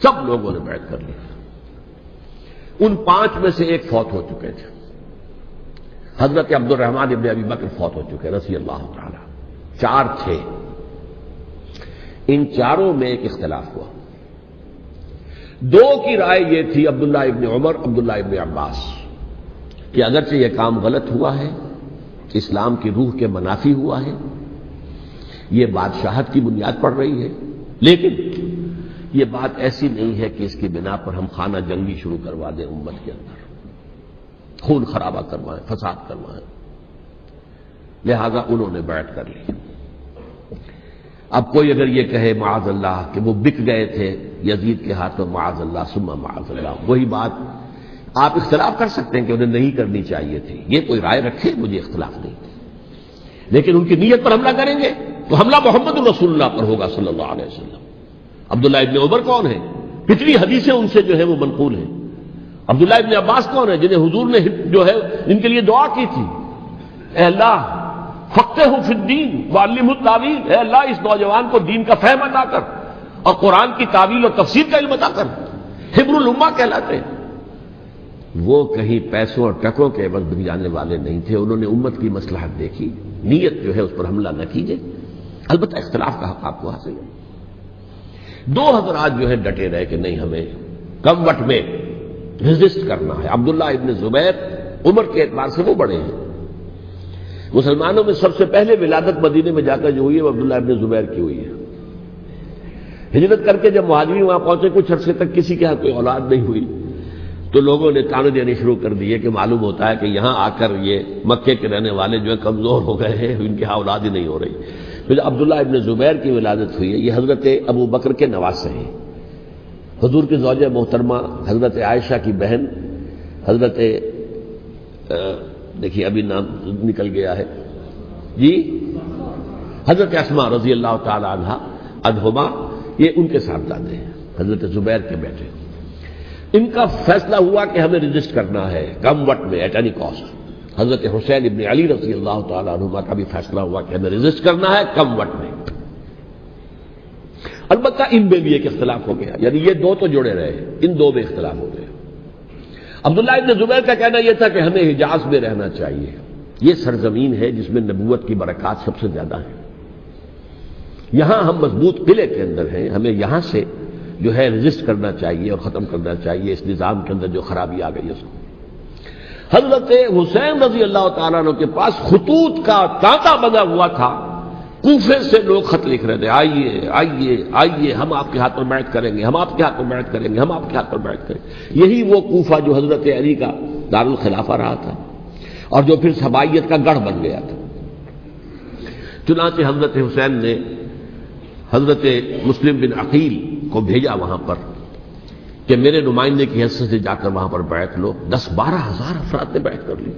سب لوگوں نے بیعت کر لی. ان 5 میں سے ایک فوت ہو چکے تھے، حضرت عبد الرحمن ابن ابی بکر فوت ہو چکے رضی اللہ تعالی. 4 تھے، ان 4 میں ایک اختلاف ہوا. 2 کی رائے یہ تھی، عبداللہ ابن عمر، عبداللہ ابن عباس، کہ اگرچہ یہ کام غلط ہوا ہے، اسلام کی روح کے منافی ہوا ہے، یہ بادشاہت کی بنیاد پڑ رہی ہے، لیکن یہ بات ایسی نہیں ہے کہ اس کی بنا پر ہم خانہ جنگی شروع کروا دیں، امت کے اندر خون خرابہ کروائیں، فساد کروائیں. لہذا انہوں نے بیعت کر لی. اب کوئی اگر یہ کہے معاذ اللہ کہ وہ بک گئے تھے یزید کے ہاتھوں، معاذ اللہ ثم معاذ اللہ، وہی بات آپ اختلاف کر سکتے ہیں کہ انہیں نہیں کرنی چاہیے تھی، یہ کوئی رائے رکھے، مجھے اختلاف نہیں. لیکن ان کی نیت پر حملہ کریں گے تو حملہ محمد رسول اللہ پر ہوگا صلی اللہ علیہ وسلم. عبداللہ ابن عمر کون ہیں؟ کتنی حدیثیں ان سے جو ہے وہ منقول ہیں. عبداللہ ابن عباس کون ہیں؟ جنہیں حضور نے جو ہے ان کے لیے دعا کی تھی، اے اللہ فقہہ فی الدین وعلمہ التاویل، اے اللہ اس نوجوان کو دین کا فہم عطا کر اور قرآن کی تعویل اور تفسیر کا علم عطا کر. حبر الامہ کہلاتے ہیں. وہ کہیں پیسوں اور ٹکوں کے عوض بن جانے والے نہیں تھے، انہوں نے امت کی مصلحت دیکھی. نیت جو ہے اس پر حملہ نہ کیجیے، البتہ اختلاف کا حق آپ کو حاصل ہے. 2 حضرات جو ہے ڈٹے رہے کہ نہیں، ہمیں کم وٹ میں ریزسٹ کرنا ہے۔ عبداللہ ابن زبیر عمر کے اعتبار سے وہ بڑے ہیں، مسلمانوں میں سب سے پہلے ولادت مدینے میں جا کر جو ہوئی ہے وہ عبداللہ ابن زبیر کی ہوئی ہے۔ ہجرت کر کے جب مہاجرین وہاں پہنچے کچھ عرصے تک کسی کے ہاں کوئی اولاد نہیں ہوئی تو لوگوں نے تانے دینے شروع کر دیے کہ معلوم ہوتا ہے کہ یہاں آ کر یہ مکے کے رہنے والے جو ہے کمزور ہو گئے ہیں، ان کی ہاں اولاد ہی نہیں ہو رہی۔ پھر عبداللہ ابن زبیر کی ولادت ہوئی ہے، یہ حضرت ابو بکر کے نواسے ہیں، حضور کی زوجہ محترمہ حضرت عائشہ کی بہن حضرت دیکھیے ابھی نام نکل گیا ہے جی، حضرت اسماء رضی اللہ تعالی عنہما، یہ ان کے صاحبزادے ہیں، حضرت زبیر کے بیٹے۔ ان کا فیصلہ ہوا کہ ہمیں رجسٹ کرنا ہے کم وقت میں، ایٹ اینی کاسٹ۔ حضرت حسین ابن علی رضی اللہ تعالی عنہما کا بھی فیصلہ ہوا کہ ہمیں رجسٹ کرنا ہے کم وقت میں۔ البتہ ان میں بھی ایک اختلاف ہو گیا، یعنی یہ دو تو جڑے رہے، ان دو میں اختلاف ہو گیا۔ عبداللہ ابن زبیر کا کہنا یہ تھا کہ ہمیں حجاز میں رہنا چاہیے، یہ سرزمین ہے جس میں نبوت کی برکات سب سے زیادہ ہیں، یہاں ہم مضبوط قلعے کے اندر ہیں، ہمیں یہاں سے جو ہے رجسٹ کرنا چاہیے اور ختم کرنا چاہیے اس نظام کے اندر جو خرابی آ گئی ہے اس کو۔ حضرت حسین رضی اللہ تعالیٰ عنہ کے پاس خطوط کا تانتا بنا ہوا تھا، کوفے سے لوگ خط لکھ رہے تھے، آئیے آئیے آئیے، ہم آپ کے ہاتھ پر بیعت کریں گے، ہم آپ کے ہاتھ پر بیعت کریں گے، ہم آپ کے ہاتھ پر بیعت کریں گے۔ یہی وہ کوفہ جو حضرت علی کا دارالخلافہ رہا تھا اور جو پھر صبائیت کا گڑھ بن گیا تھا۔ چنانچہ حضرت حسین نے حضرت مسلم بن عقیل کو بھیجا وہاں پر کہ میرے نمائندے کی حیثیت سے جا کر وہاں پر بیعت لو۔ 10-12 ہزار افراد نے بیعت کر لی،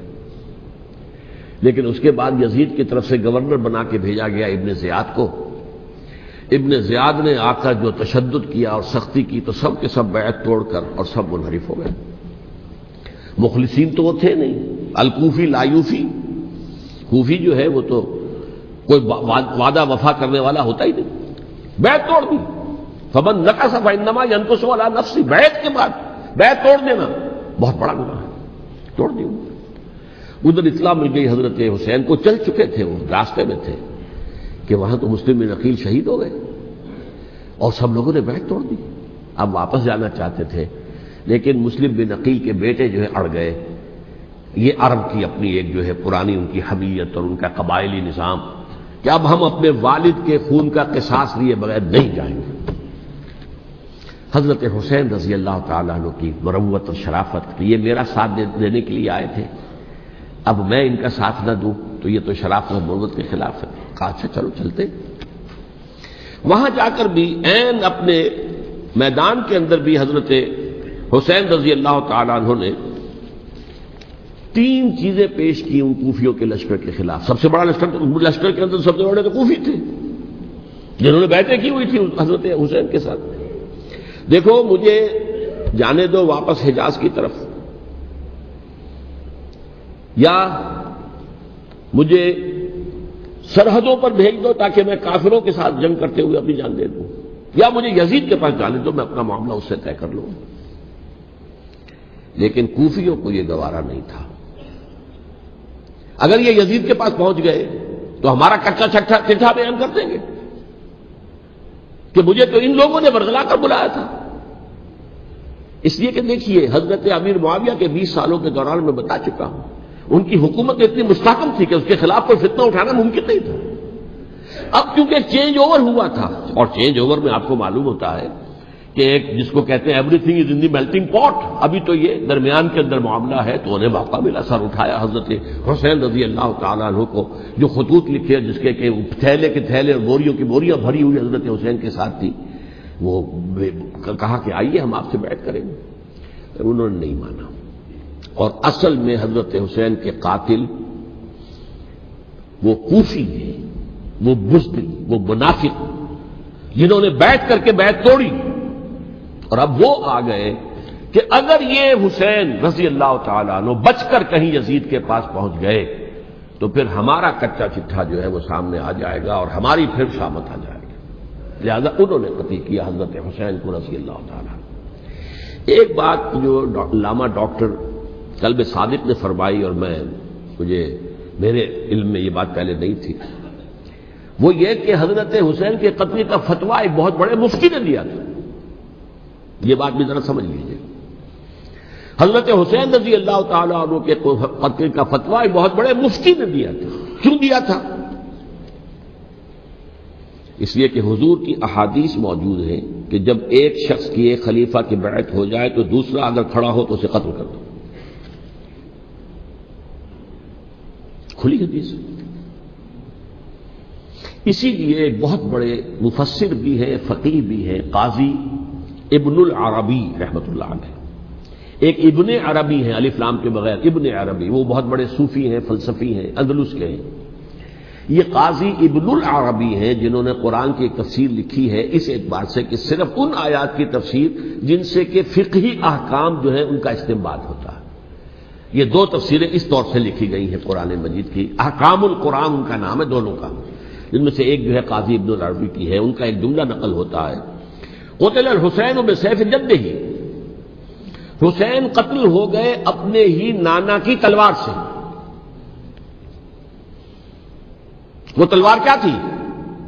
لیکن اس کے بعد یزید کی طرف سے گورنر بنا کے بھیجا گیا ابن زیاد کو۔ ابن زیاد نے آ کر جو تشدد کیا اور سختی کی تو سب کے سب بیعت توڑ کر اور سب منحرف ہو گئے۔ مخلصین تو وہ تھے نہیں، الکوفی لایوفی، کوفی جو ہے وہ تو کوئی وعدہ وفا کرنے والا ہوتا ہی نہیں، بیعت توڑ دی۔ فمن نقص فانما ينقص على نفسه، بیعت کے بعد بیعت توڑ دینا بہت بڑا گناہ ہے، توڑ دی۔ ادھر اطلاع مل گئی حضرت حسین کو، چل چکے تھے وہ، راستے میں تھے کہ وہاں تو مسلم بن عقیل شہید ہو گئے اور سب لوگوں نے بیعت توڑ دی۔ اب واپس جانا چاہتے تھے لیکن مسلم بن عقیل کے بیٹے جو ہے اڑ گئے۔ یہ عرب کی اپنی ایک جو ہے پرانی ان کی حمیت اور ان کا قبائلی نظام کہ اب ہم اپنے والد کے خون کا قصاص لیے بغیر نہیں جائیں گے۔ حضرت حسین رضی اللہ تعالیٰ عنہ کی مروت اور شرافت کہ یہ میرا ساتھ دینے کے لیے آئے تھے، اب میں ان کا ساتھ نہ دوں تو یہ تو شرافت اور مروت کے خلاف ہے۔ کہا اچھا چلو چلتے۔ وہاں جا کر بھی عین اپنے میدان کے اندر بھی حضرت حسین رضی اللہ تعالیٰ عنہ نے 3 چیزیں پیش کی ان کوفیوں کے لشکر کے خلاف۔ سب سے بڑا لشکر کے اندر سب سے بڑے تو کوفی تھے جنہوں نے بیعتیں کی ہوئی تھی حضرت حسین کے ساتھ۔ دیکھو مجھے جانے دو واپس حجاز کی طرف، یا مجھے سرحدوں پر بھیج دو تاکہ میں کافروں کے ساتھ جنگ کرتے ہوئے اپنی جان دے دوں، یا مجھے یزید کے پاس جانے دو، میں اپنا معاملہ اس سے طے کر لوں۔ لیکن کوفیوں کو یہ گوارا نہیں تھا۔ اگر یہ یزید کے پاس پہنچ گئے تو ہمارا کچا چٹھا بیان کر دیں گے کہ مجھے تو ان لوگوں نے برگلا کر بلایا تھا۔ اس لیے کہ دیکھیے حضرت امیر معاویہ کے 20 سالوں کے دوران میں بتا چکا ہوں ان کی حکومت اتنی مستحکم تھی کہ اس کے خلاف کوئی فتنہ اٹھانا ممکن نہیں تھا۔ اب کیونکہ چینج اوور ہوا تھا، اور چینج اوور میں آپ کو معلوم ہوتا ہے کہ ایک جس کو کہتے ہیں every thing is in the melting پاٹ، ابھی تو یہ درمیان کے اندر معاملہ ہے، تو انہیں موقع ملا، سر اٹھایا حضرت حسین رضی اللہ تعالیٰ عنہ کو، جو خطوط لکھے جس کے کہ تھیلے کے تھیلے اور بوریوں کی بوریاں بھری ہوئی حضرت حسین کے ساتھ تھی، وہ کہا کہ آئیے ہم آپ سے بیعت کریں گے۔ انہوں نے نہیں مانا، اور اصل میں حضرت حسین کے قاتل وہ کوفی ہیں، وہ بزدل، وہ منافق جنہوں نے بیعت کر کے بیعت توڑی، اور اب وہ آ گئے کہ اگر یہ حسین رضی اللہ تعالیٰ عنہ بچ کر کہیں یزید کے پاس پہنچ گئے تو پھر ہمارا کچا چٹھا جو ہے وہ سامنے آ جائے گا اور ہماری پھر شامت آ جائے گی۔ لہذا انہوں نے قتل کیا حضرت حسین کو رضی اللہ تعالیٰ عنہ۔ ایک بات جو علامہ ڈاکٹر قلب صادق نے فرمائی، اور میرے علم میں یہ بات پہلے نہیں تھی، وہ یہ کہ حضرت حسین کے قتل کا فتویٰ ایک بہت بڑے مفتی نے دیا تھا۔ یہ بات بھی ذرا سمجھ لیجیے۔ حضرت حسین رضی اللہ تعالیٰ عنہ کے قتل کا فتویٰ ایک بہت بڑے مفتی نے دیا تھا. کیوں دیا تھا؟ اس لیے کہ حضور کی احادیث موجود ہیں کہ جب ایک شخص کی ایک خلیفہ کی بیعت ہو جائے تو دوسرا اگر کھڑا ہو تو اسے قتل کر دو. کھلی حدیث. اسی لیے ایک بہت بڑے مفسر بھی ہیں، فقیہ بھی ہیں، قاضی ابن العربی رحمۃ اللہ علیہ. ایک ابن عربی ہیں الف لام کے بغیر، ابن عربی، وہ بہت بڑے صوفی ہیں، فلسفی ہیں، اندلس کے ہیں. یہ قاضی ابن العربی ہیں جنہوں نے قرآن کی ایک تفسیر لکھی ہے اس اعتبار سے کہ صرف ان آیات کی تفسیر جن سے کہ فقہی احکام جو ہے ان کا استنباط ہوتا ہے. یہ دو تفسیریں اس طور سے لکھی گئی ہیں قرآن مجید کی. احکام القرآن ان کا نام ہے دونوں کا، جن میں سے ایک جو ہے قاضی ابن العربی کی ہے. ان کا ایک جملہ نقل ہوتا ہے، قتل الحسین بسیف جدہ، حسین قتل ہو گئے اپنے ہی نانا کی تلوار سے. وہ تلوار کیا تھی؟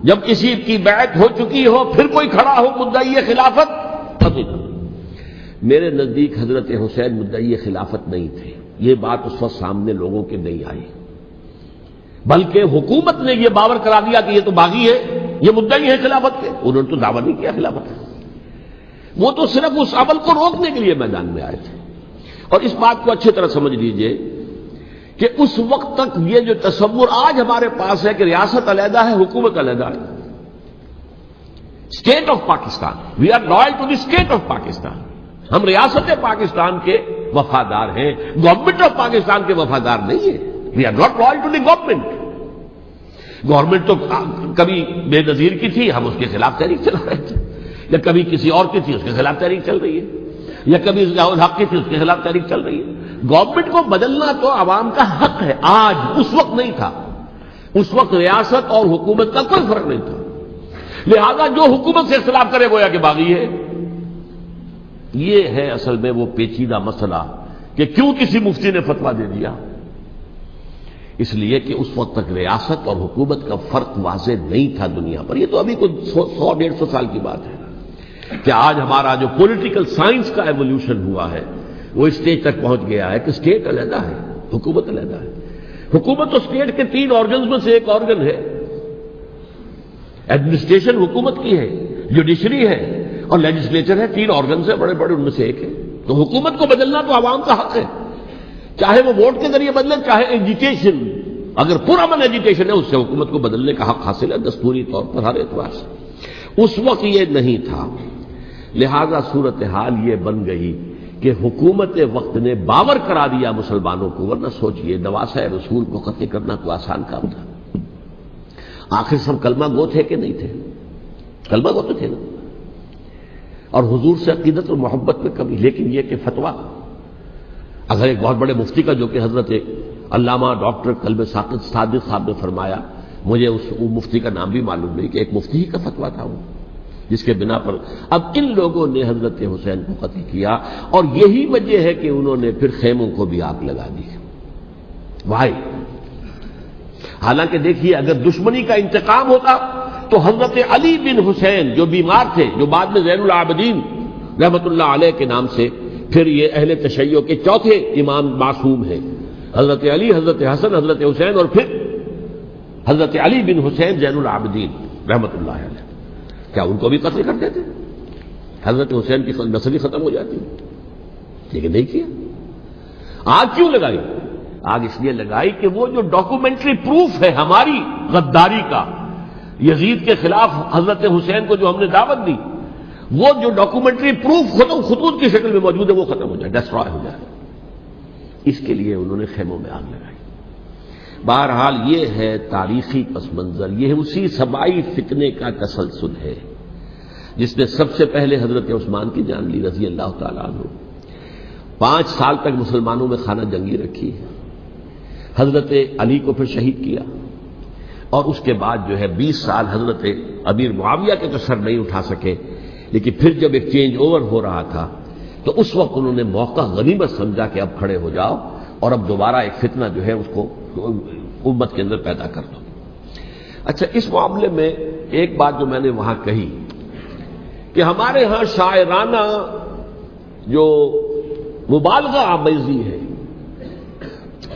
جب کسی کی بیعت ہو چکی ہو پھر کوئی کھڑا ہو مدعی خلافت قتل. میرے نزدیک حضرت حسین مدعی خلافت نہیں تھے. یہ بات اس وقت سامنے لوگوں کے نہیں آئی، بلکہ حکومت نے یہ باور کرا دیا کہ یہ تو باغی ہے، یہ مدعی ہے خلافت کے. انہوں نے تو دعویٰ نہیں کیا خلافت کا، وہ تو صرف اس عمل کو روکنے کے لیے میدان میں آئے تھے. اور اس بات کو اچھی طرح سمجھ لیجئے کہ اس وقت تک یہ جو تصور آج ہمارے پاس ہے کہ ریاست علیحدہ ہے، حکومت علیحدہ ہے. State of Pakistan, we are loyal to the state of Pakistan. ہم ریاست پاکستان کے وفادار ہیں، گورنمنٹ آف پاکستان کے وفادار نہیں ہیں. We are not loyal to the government. Government تو کبھی بے نظیر کی تھی، ہم اس کے خلاف تحریک چلا رہے تھے، یا کبھی کسی اور کی تھی اس کے خلاف تحریک چل رہی ہے، یا کبھی ضیاء الحق کی تھی اس کے خلاف تحریک چل رہی ہے. گورنمنٹ کو بدلنا تو عوام کا حق ہے. آج اس وقت نہیں تھا. اس وقت ریاست اور حکومت کا کوئی فرق نہیں تھا. لہذا جو حکومت سے اختلاف کرے گویا کہ باغی ہے. یہ ہے اصل میں وہ پیچیدہ مسئلہ کہ کیوں کسی مفتی نے فتویٰ دے دیا. اس لیے کہ اس وقت تک ریاست اور حکومت کا فرق واضح نہیں تھا دنیا پر. یہ تو ابھی کوئی 100-150 سال کی بات ہے کہ آج ہمارا جو پولیٹیکل سائنس کا ایولیوشن ہوا ہے وہ اسٹیج تک پہنچ گیا ہے کہ اسٹیٹ علیحدہ ہے، حکومت علیحدہ ہے. حکومت تو اسٹیٹ کے 3 آرگنز میں سے ایک آرگن ہے. ایڈمنسٹریشن حکومت کی ہے، جوڈیشری ہے اور لیجسلیچر ہے. 3 آرگنز ہیں بڑے بڑے، ان میں سے ایک ہے. تو حکومت کو بدلنا تو عوام کا حق ہے، چاہے وہ ووٹ کے ذریعے بدلیں، چاہے ایجیٹیشن. اگر پرامن ایجیٹیشن ہے اس سے حکومت کو بدلنے کا حق حاصل ہے دستوری طور پر ہر اعتبار سے. اس وقت یہ نہیں تھا. لہذا صورتحال یہ بن گئی کہ حکومت وقت نے باور کرا دیا مسلمانوں کو. ورنہ سوچئے نواسہ رسول کو قتل کرنا کوئی آسان کام تھا. آخر سب کلمہ گو تھے کہ نہیں تھے؟ کلمہ گو تو تھے نا، اور حضور سے عقیدت اور محبت میں کمی. لیکن یہ کہ فتویٰ اگر ایک بہت بڑے مفتی کا، جو کہ حضرت علامہ ڈاکٹر کلب صادق صاحب نے فرمایا، مجھے اس مفتی کا نام بھی معلوم نہیں، کہ ایک مفتی ہی کا فتویٰ تھا وہ، جس کے بنا پر اب ان لوگوں نے حضرت حسین کو قتل کیا. اور یہی وجہ ہے کہ انہوں نے پھر خیموں کو بھی آگ لگا دی. بھائی حالانکہ دیکھیے اگر دشمنی کا انتقام ہوتا تو حضرت علی بن حسین جو بیمار تھے، جو بعد میں زین العابدین رحمت اللہ علیہ کے نام سے پھر یہ اہل تشیع کے چوتھے امام معصوم ہیں، حضرت علی، حضرت حسن، حضرت حسین اور پھر حضرت علی بن حسین زین العابدین رحمت اللہ علیہ، کیا ان کو بھی قتل کر دیتے؟ حضرت حسین کی نسل ہی ختم ہو جاتی. لیکن نہیں کیا. آگ کیوں لگائی؟ آگ اس لیے لگائی کہ وہ جو ڈاکومنٹری پروف ہے ہماری غداری کا یزید کے خلاف حضرت حسین کو جو ہم نے دعوت دی، وہ جو ڈاکومنٹری پروف خطوط کی شکل میں موجود ہے وہ ختم ہو جائے، ڈسٹرائے ہو جائے. اس کے لیے انہوں نے خیموں میں آگ لگائی. بہرحال یہ ہے تاریخی پس منظر. یہ اسی سبائی فتنے کا تسلسل ہے جس نے سب سے پہلے حضرت عثمان کی جان لی رضی اللہ تعالیٰ عنہ. 5 سال تک مسلمانوں میں خانہ جنگی رکھی، حضرت علی کو پھر شہید کیا، اور اس کے بعد جو ہے 20 سال حضرت امیر معاویہ کے تو سر نہیں اٹھا سکے. لیکن پھر جب ایک چینج اوور ہو رہا تھا تو اس وقت انہوں نے موقع غنیمت سمجھا کہ اب کھڑے ہو جاؤ اور اب دوبارہ ایک فتنہ جو ہے اس کو امت کے اندر پیدا کر دو. اچھا، اس معاملے میں ایک بات جو میں نے وہاں کہی کہ ہمارے ہاں شاعرانہ جو مبالغہ آمیزی ہے.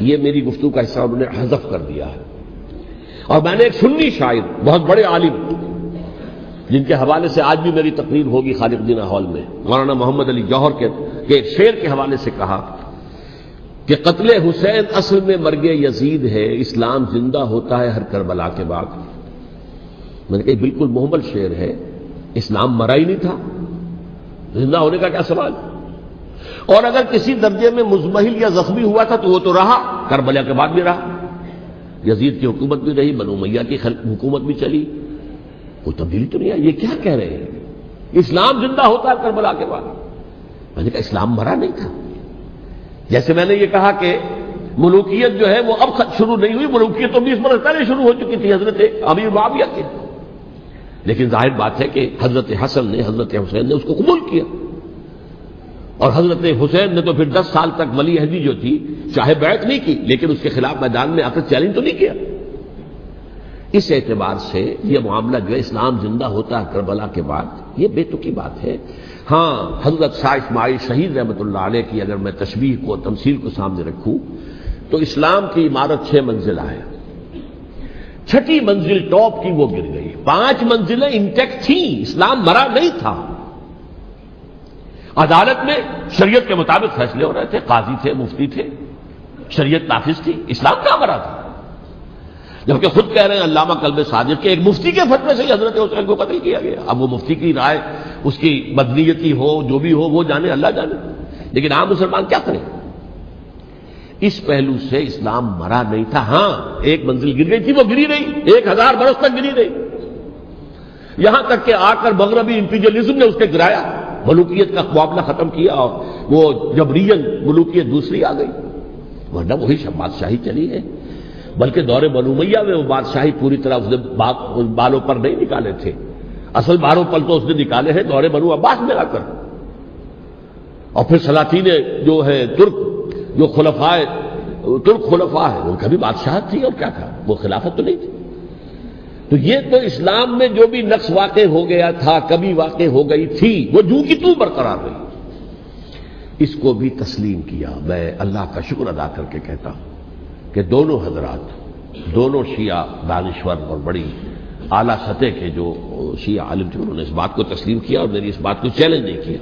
یہ میری گفتگو کا حصہ انہوں نے حذف کر دیا ہے. اور میں نے ایک سنی شاعر بہت بڑے عالم جن کے حوالے سے آج بھی میری تقریر ہوگی خالق جناح ہال میں، مولانا محمد علی جوہر کے ایک شعر کے حوالے سے کہا کہ قتل حسین اصل میں مرگ یزید ہے، اسلام زندہ ہوتا ہے ہر کربلا کے بعد. میں نے کہا بالکل محمل شعر ہے، اسلام مرا ہی نہیں تھا، زندہ ہونے کا کیا سوال. اور اگر کسی درجے میں مزمحل یا زخمی ہوا تھا تو وہ تو رہا، کربلا کے بعد بھی رہا، یزید کی حکومت بھی رہی، بنو امیہ کی حکومت بھی چلی، کوئی تبدیلی تو نہیں آئی. یہ کیا کہہ رہے ہیں اسلام زندہ ہوتا ہے کربلا کے بعد؟ میں نے کہا اسلام مرا نہیں تھا. جیسے میں نے یہ کہا کہ ملوکیت جو ہے وہ اب شروع نہیں ہوئی، ملوکیت تو 20 برس پہلے شروع ہو چکی تھی حضرت امیر معاویہ کے. لیکن ظاہر بات ہے کہ حضرت حسن نے، حضرت حسین نے اس کو قبول کیا، اور حضرت حسین نے تو پھر 10 سال تک ولی عہدی جو تھی چاہے بیعت نہیں کی لیکن اس کے خلاف میدان میں آ کر چیلنج تو نہیں کیا. اس اعتبار سے یہ معاملہ جو ہے اسلام زندہ ہوتا ہے کربلا کے بعد، یہ بے تکی بات ہے. ہاں حضرت شاہ اسماعیل شہید رحمۃ اللہ علیہ کی اگر میں تشبیہ کو، تمثیل کو سامنے رکھوں تو اسلام کی عمارت 6 منزلہ ہے، 6ٹھی منزل ٹاپ کی وہ گر گئی، 5 منزلیں انٹیکٹ تھیں، اسلام مرا نہیں تھا. عدالت میں شریعت کے مطابق فیصلے ہو رہے تھے، قاضی تھے، مفتی تھے، شریعت نافذ تھی، اسلام کہاں مرا تھا. جبکہ خود کہہ رہے ہیں علامہ کلب صادق کے ایک مفتی کے فتوے سے حضرت حسین کو قتل کیا گیا. اب وہ مفتی کی رائے، اس کی مدنیتی ہو جو بھی ہو وہ جانے، اللہ جانے، لیکن عام مسلمان کیا کریں. اس پہلو سے اسلام مرا نہیں تھا. ہاں ایک منزل گر گئی تھی، وہ گری رہی، 1000 برس تک گری رہی، یہاں تک کہ آ کر مغربی امپیریلزم نے اس کے گرایا، ملوکیت کا معاملہ ختم کیا اور وہ جبرین ملوکیت دوسری آ گئی. ورنہ وہی بادشاہی چلی ہے، بلکہ دور بنو امیہ میں وہ بادشاہی پوری طرح اس نے بالوں پر نہیں نکالے تھے، اصل باروں پل تو اس نے نکالے ہیں دور بنو عباس میں آ کر. اور پھر سلاطین جو ہے ترک، جو ترک خلفاء ہے، ان کا بھی بادشاہت تھی اور کیا تھا، وہ خلافت تو نہیں تھی. تو یہ تو اسلام میں جو بھی نقص واقع ہو گیا تھا، کبھی واقع ہو گئی تھی، وہ جو کی تو برقرار رہی. اس کو بھی تسلیم کیا. میں اللہ کا شکر ادا کر کے کہتا ہوں کہ دونوں حضرات، دونوں شیعہ دانشور اور بڑی اعلیٰ سطح کے جو شیعہ عالم تھے، انہوں نے اس بات کو تسلیم کیا اور میری اس بات کو چیلنج نہیں کیا.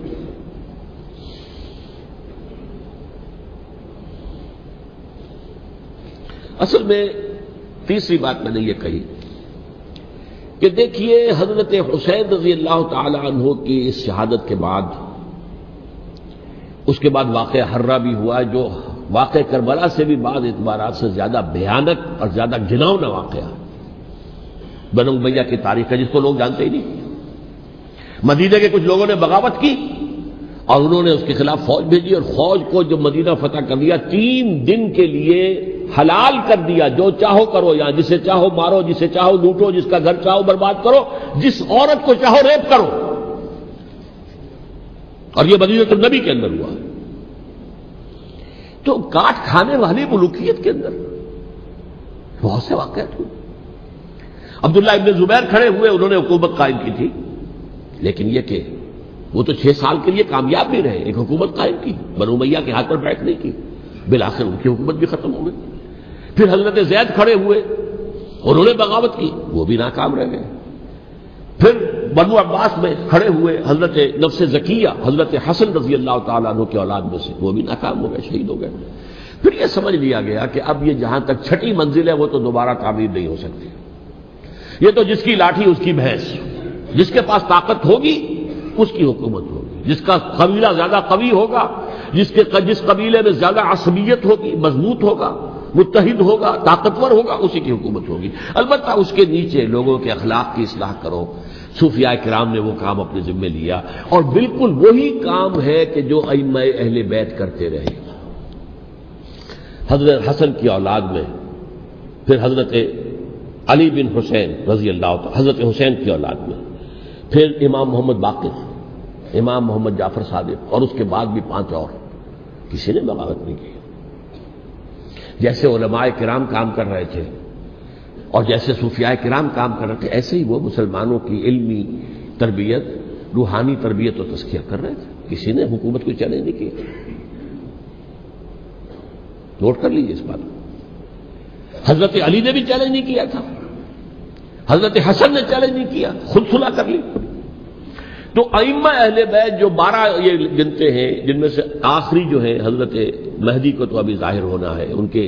اصل میں تیسری بات میں نے یہ کہی کہ دیکھیے حضرت حسین رضی اللہ تعالی عنہ کی اس شہادت کے بعد، اس کے بعد واقعہ حرہ بھی ہوا جو واقعہ کربلا سے بھی بعض اعتبارات سے زیادہ بھیانک اور زیادہ گھناؤنا واقعہ بنو امیہ کی تاریخ ہے، جس کو لوگ جانتے ہی نہیں. مدینہ کے کچھ لوگوں نے بغاوت کی اور انہوں نے اس کے خلاف فوج بھیجی، اور فوج کو جب مدینہ فتح کر لیا 3 دن کے لیے حلال کر دیا، جو چاہو کرو، یہاں جسے چاہو مارو، جسے چاہو لوٹو، جس کا گھر چاہو برباد کرو، جس عورت کو چاہو ریپ کرو. اور یہ مدینہ النبی کے اندر ہوا. تو کاٹ کھانے والی ملوکیت کے اندر بہت سے واقعات ہوئے. عبداللہ ابن زبیر کھڑے ہوئے، انہوں نے حکومت قائم کی تھی، لیکن یہ کہ وہ تو 6 سال کے لیے کامیاب بھی رہے، ایک حکومت قائم کی، بنو امیہ کے ہاتھ پر بیٹھ نہیں کی، بالآخر ان کی حکومت بھی ختم ہو گئی. پھر حضرت زید کھڑے ہوئے، انہوں نے بغاوت کی، وہ بھی ناکام رہ گئے. پھر بنو عباس میں کھڑے ہوئے حضرت نفس زکیہ، حضرت حسن رضی اللہ تعالیٰ عنہ کی اولاد میں سے، وہ بھی ناکام ہو گئے، شہید ہو گئے. پھر یہ سمجھ لیا گیا کہ اب یہ جہاں تک 6ٹھی منزل ہے وہ تو دوبارہ تعمیر نہیں ہو سکتی. یہ تو جس کی لاٹھی اس کی بھینس، جس کے پاس طاقت ہوگی اس کی حکومت ہوگی، جس کا قبیلہ زیادہ قوی ہوگا، جس قبیلے میں زیادہ عصبیت ہوگی، مضبوط ہوگا، متحد ہوگا، طاقتور ہوگا، اسی کی حکومت ہوگی. البتہ اس کے نیچے لوگوں کے اخلاق کی اصلاح کرو. صوفیاء کرام نے وہ کام اپنے ذمے لیا، اور بالکل وہی کام ہے کہ جو ائمہ اہل بیت کرتے رہے. حضرت حسن کی اولاد میں پھر حضرت علی بن حسین رضی اللہ تعالی، حضرت حسین کی اولاد میں پھر امام محمد باقر، امام محمد جعفر صادق، اور اس کے بعد بھی 5 اور. کسی نے بغاوت نہیں کی. جیسے علماء کرام کام کر رہے تھے اور جیسے صوفیاء کرام کام کر رہے تھے، ایسے ہی وہ مسلمانوں کی علمی تربیت، روحانی تربیت و تزکیہ کر رہے تھے. کسی نے حکومت کو چیلنج نہیں کیا. نوٹ کر لیجیے اس بات کو. حضرت علی نے بھی چیلنج نہیں کیا تھا, حضرت حسن نے چیلنج نہیں کیا, خود صلح کر لی. تو ائمہ اہل بیت جو 12 یہ گنتے ہیں, جن میں سے آخری جو ہے حضرت مہدی کو تو ابھی ظاہر ہونا ہے, ان کے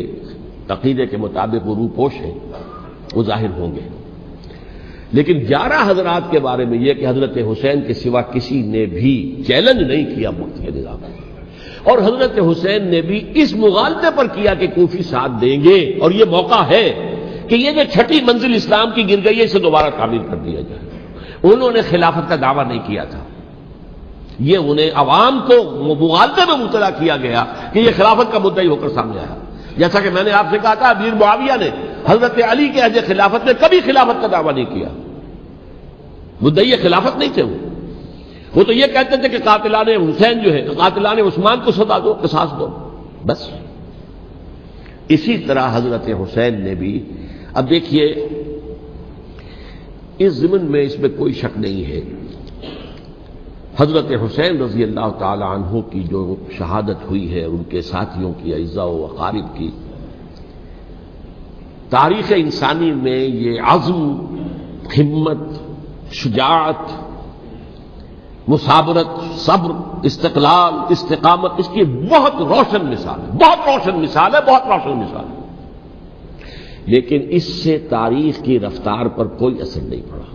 عقیدے کے مطابق وہ روح پوش ہیں, وہ ظاہر ہوں گے. لیکن 11 حضرات کے بارے میں یہ کہ حضرت حسین کے سوا کسی نے بھی چیلنج نہیں کیا وقت کے نظام میں, اور حضرت حسین نے بھی اس مغالطے پر کیا کہ کوفی ساتھ دیں گے, اور یہ موقع ہے کہ یہ جو چھٹی منزل اسلام کی گر گئی ہے اسے دوبارہ تعمیر کر دیا جائے. انہوں نے خلافت کا دعویٰ نہیں کیا تھا, یہ انہیں عوام کو مغالطے میں مبتلا کیا گیا کہ یہ خلافت کا مدعی ہو کر سامنے آیا. جیسا کہ میں نے آپ سے کہا تھا, امیر معاویہ نے حضرت علی کے عہد خلافت میں کبھی خلافت کا دعویٰ نہیں کیا, مدعی خلافت نہیں تھے. وہ تو یہ کہتے تھے کہ قاتلان حسین جو ہے, قاتلان عثمان کو سزا دو, قصاص دو, بس. اسی طرح حضرت حسین نے بھی, اب دیکھیے اس ضمن میں اس میں کوئی شک نہیں ہے, حضرت حسین رضی اللہ تعالی عنہ کی جو شہادت ہوئی ہے, ان کے ساتھیوں کی, اعزاء و اقارب کی, تاریخ انسانی میں یہ عزم, ہمت, شجاعت, مثابرت, صبر, استقلال, استقامت, اس کی بہت روشن مثال ہے, بہت روشن مثال ہے, بہت روشن مثال ہے. لیکن اس سے تاریخ کی رفتار پر کوئی اثر نہیں پڑا.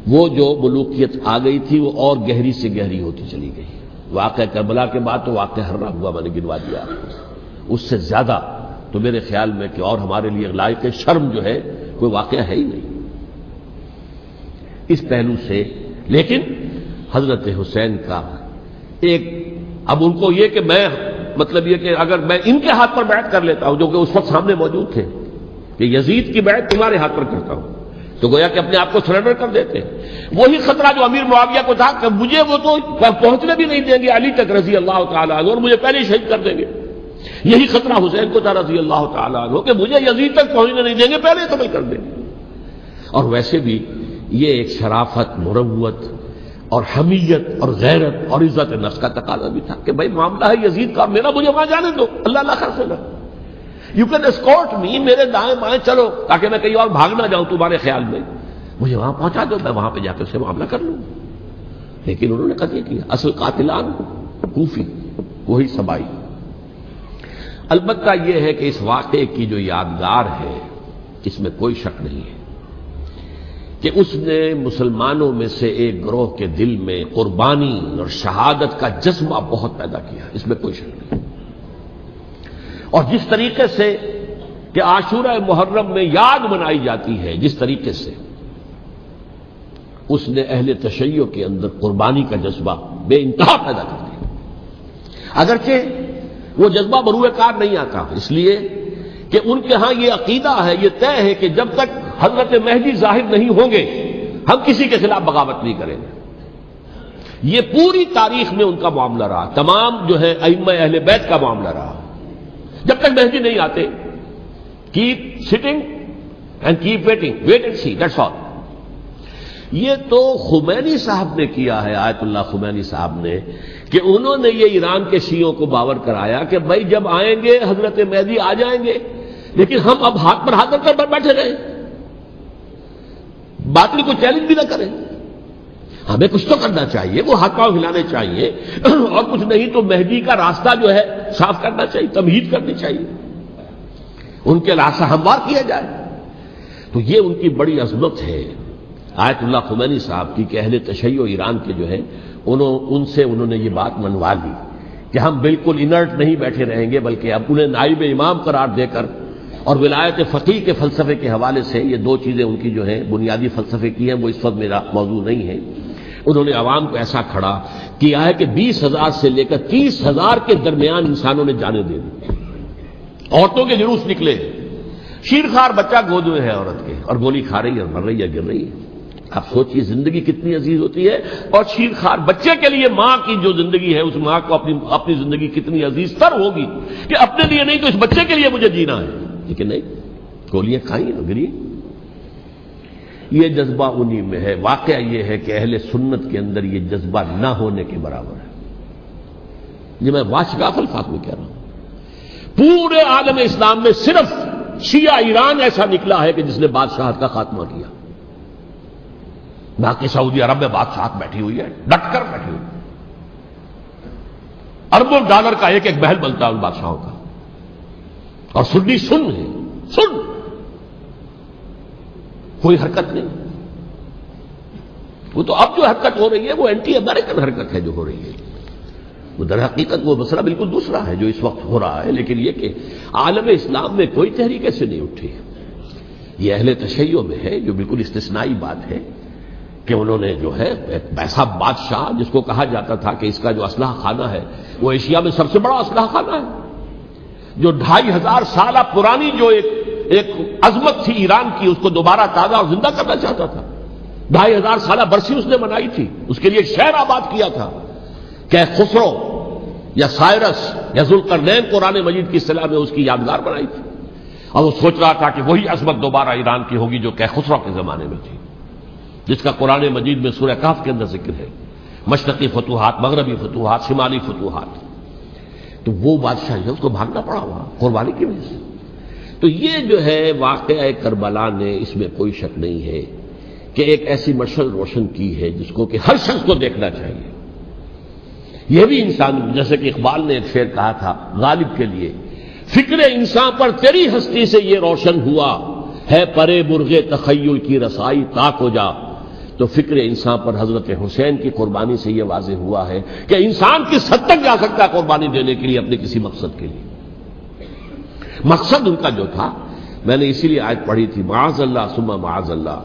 وہ جو ملوکیت آ گئی تھی وہ اور گہری سے گہری ہوتی چلی گئی. واقعہ کربلا کے بعد تو واقعہ ہررا ہوا میں نے گنوا دیا, اس سے زیادہ تو میرے خیال میں کہ اور ہمارے لیے لائق شرم جو ہے کوئی واقعہ ہے ہی نہیں اس پہلو سے. لیکن حضرت حسین کا ایک, اب ان کو یہ کہ میں مطلب یہ کہ اگر میں ان کے ہاتھ پر بیعت کر لیتا ہوں, جو کہ اس وقت سامنے موجود تھے, کہ یزید کی بیعت تمہارے ہاتھ پر کرتا ہوں, تو گویا کہ اپنے آپ کو سرنڈر کر دیتے. وہی خطرہ جو امیر معاویہ کو تھا کہ مجھے وہ تو پہنچنے بھی نہیں دیں گے علی تک رضی اللہ تعالیٰ عنہ, اور مجھے پہلے ہی شہید کر دیں گے. یہی خطرہ حسین کو تھا رضی اللہ تعالیٰ عنہ کہ مجھے یزید تک پہنچنے نہیں دیں گے, پہلے قتل کر دیں گے. اور ویسے بھی یہ ایک شرافت, مروت اور حمیت اور غیرت اور عزت نفس کا تقاضا بھی تھا کہ بھائی معاملہ ہے یزید کا, میرا مجھے وہاں جانے دو, اللہ اللہ خیر سے نہ, یو کین اسکورٹ می, میرے دائیں بائیں چلو تاکہ میں کہیں اور بھاگ نہ جاؤں تمہارے خیال میں, مجھے وہاں پہنچا دو, میں وہاں پہ جا کر سے معاملہ کر لوں. لیکن انہوں نے قتل کیا. اصل قاتلان کوفی, وہی سبائی. البتہ یہ ہے کہ اس واقعے کی جو یادگار ہے اس میں کوئی شک نہیں ہے کہ اس نے مسلمانوں میں سے ایک گروہ کے دل میں قربانی اور شہادت کا جذبہ بہت پیدا کیا, اس میں کوئی شک نہیں. اور جس طریقے سے کہ عاشورہ محرم میں یاد منائی جاتی ہے, جس طریقے سے اس نے اہل تشیع کے اندر قربانی کا جذبہ بے انتہا پیدا کر دیا. اگرچہ وہ جذبہ بروئے کار نہیں آتا, اس لیے کہ ان کے ہاں یہ عقیدہ ہے, یہ طے ہے کہ جب تک حضرت مہدی ظاہر نہیں ہوں گے ہم کسی کے خلاف بغاوت نہیں کریں گے. یہ پوری تاریخ میں ان کا معاملہ رہا, تمام جو ہے ائمہ اہل بیت کا معاملہ رہا. جب تک مہدی نہیں آتے, keep sitting and keep waiting, wait and see, that's all. یہ تو خمینی صاحب نے کیا ہے, آیت اللہ خمینی صاحب نے, کہ انہوں نے یہ ایران کے شیعوں کو باور کرایا کہ بھائی جب آئیں گے حضرت مہدی آ جائیں گے, لیکن ہم اب ہاتھ پر ہاتھ رکھ کر بیٹھے رہیں, باطل کو چیلنج بھی نہ کریں. ہمیں کچھ تو کرنا چاہیے, وہ ہاتھ پاؤں ہلانے چاہیے, اور کچھ نہیں تو مہدی کا راستہ جو ہے صاف کرنا چاہیے, تمہید کرنی چاہیے, ان کے راستہ ہموار کیا جائے. تو یہ ان کی بڑی عظمت ہے آیت اللہ خمینی صاحب کی کہ اہل تشیع ایران کے جو ہے ان سے انہوں نے یہ بات منوا لی کہ ہم بالکل انرٹ نہیں بیٹھے رہیں گے, بلکہ اب انہیں نائب امام قرار دے کر, اور ولایت فقیہ کے فلسفے کے حوالے سے, یہ دو چیزیں ان کی جو ہیں بنیادی فلسفے کی ہیں, وہ اس وقت میرا موضوع نہیں ہے. انہوں نے عوام کو ایسا کھڑا کیا ہے کہ 20,000 سے لے کر 30,000 کے درمیان انسانوں نے جانیں دے دی. عورتوں کے جلوس نکلے, شیرخوار بچہ گود میں ہے عورت کے, اور گولی کھا رہی ہے, مر رہی ہے, گر رہی ہے. آپ سوچئے زندگی کتنی عزیز ہوتی ہے, اور شیرخوار بچے کے لیے ماں کی جو زندگی ہے, اس ماں کو اپنی زندگی کتنی عزیز تر ہوگی کہ اپنے لیے نہیں تو اس بچے کے لیے مجھے جینا ہے. لیکن نہیں, گولیاں کھائیں, گری. یہ جذبہ انہی میں ہے. واقعہ یہ ہے کہ اہل سنت کے اندر یہ جذبہ نہ ہونے کے برابر ہے. یہ میں واشگاف الفاظ میں کہہ رہا ہوں. پورے عالم اسلام میں صرف شیعہ ایران ایسا نکلا ہے کہ جس نے بادشاہت کا خاتمہ کیا. باقی سعودی عرب میں بادشاہت بیٹھی ہوئی ہے، ڈٹ کر بیٹھی ہوئی. اربوں ڈالر کا ایک ایک محل بنتا ہے ان بادشاہوں کا، اور سنی سن ہے، سن کوئی حرکت نہیں. وہ تو اب جو حرکت ہو رہی ہے وہ اینٹی امریکن حرکت ہے جو ہو رہی ہے. وہ در حقیقت وہ مسئلہ بالکل دوسرا ہے جو اس وقت ہو رہا ہے، لیکن یہ کہ عالم اسلام میں کوئی تحریک ایسے نہیں اٹھی. یہ اہل تشیع میں ہے جو بالکل استثنائی بات ہے کہ انہوں نے جو ہے ایک ایسا بادشاہ جس کو کہا جاتا تھا کہ اس کا جو اسلحہ خانہ ہے وہ ایشیا میں سب سے بڑا اسلحہ خانہ ہے، جو 2500 سالہ پرانی جو ایک عظمت تھی ایران کی، اس کو دوبارہ تازہ اور زندہ کرنا چاہتا تھا. 2500 سالہ برسی اس نے منائی تھی، اس کے لیے ایک شہر آباد کیا تھا کہ خسرو یا سائرس یا ذوالقرنین قرآن مجید کی اصطلاح میں اس کی یادگار بنائی تھی. اور وہ سوچ رہا تھا کہ وہی عظمت دوبارہ ایران کی ہوگی جو کہ خسرو کے زمانے میں تھی، جس کا قرآن مجید میں سورہ کہف کے اندر ذکر ہے. مشرقی فتوحات، مغربی فتوحات، شمالی فتوحات. تو وہ بادشاہ جو اس کو بھاگنا پڑا وہاں قربانی کی وجہ سے. تو یہ جو ہے واقعہ کربلا نے، اس میں کوئی شک نہیں ہے کہ ایک ایسی مشعل روشن کی ہے جس کو کہ ہر شخص کو دیکھنا چاہیے. یہ بھی انسان، جیسے کہ اقبال نے ایک شعر کہا تھا غالب کے لیے، فکر انسان پر تیری ہستی سے یہ روشن ہوا ہے، پرے مرغ تخیل کی رسائی تاک ہو جا. تو فکر انسان پر حضرت حسین کی قربانی سے یہ واضح ہوا ہے کہ انسان کس حد تک جا سکتا ہے قربانی دینے کے لیے اپنے کسی مقصد کے لیے. مقصد ان کا جو تھا، میں نے اسی لیے آیت پڑھی تھی، معاذ اللہ ثم معاذ اللہ.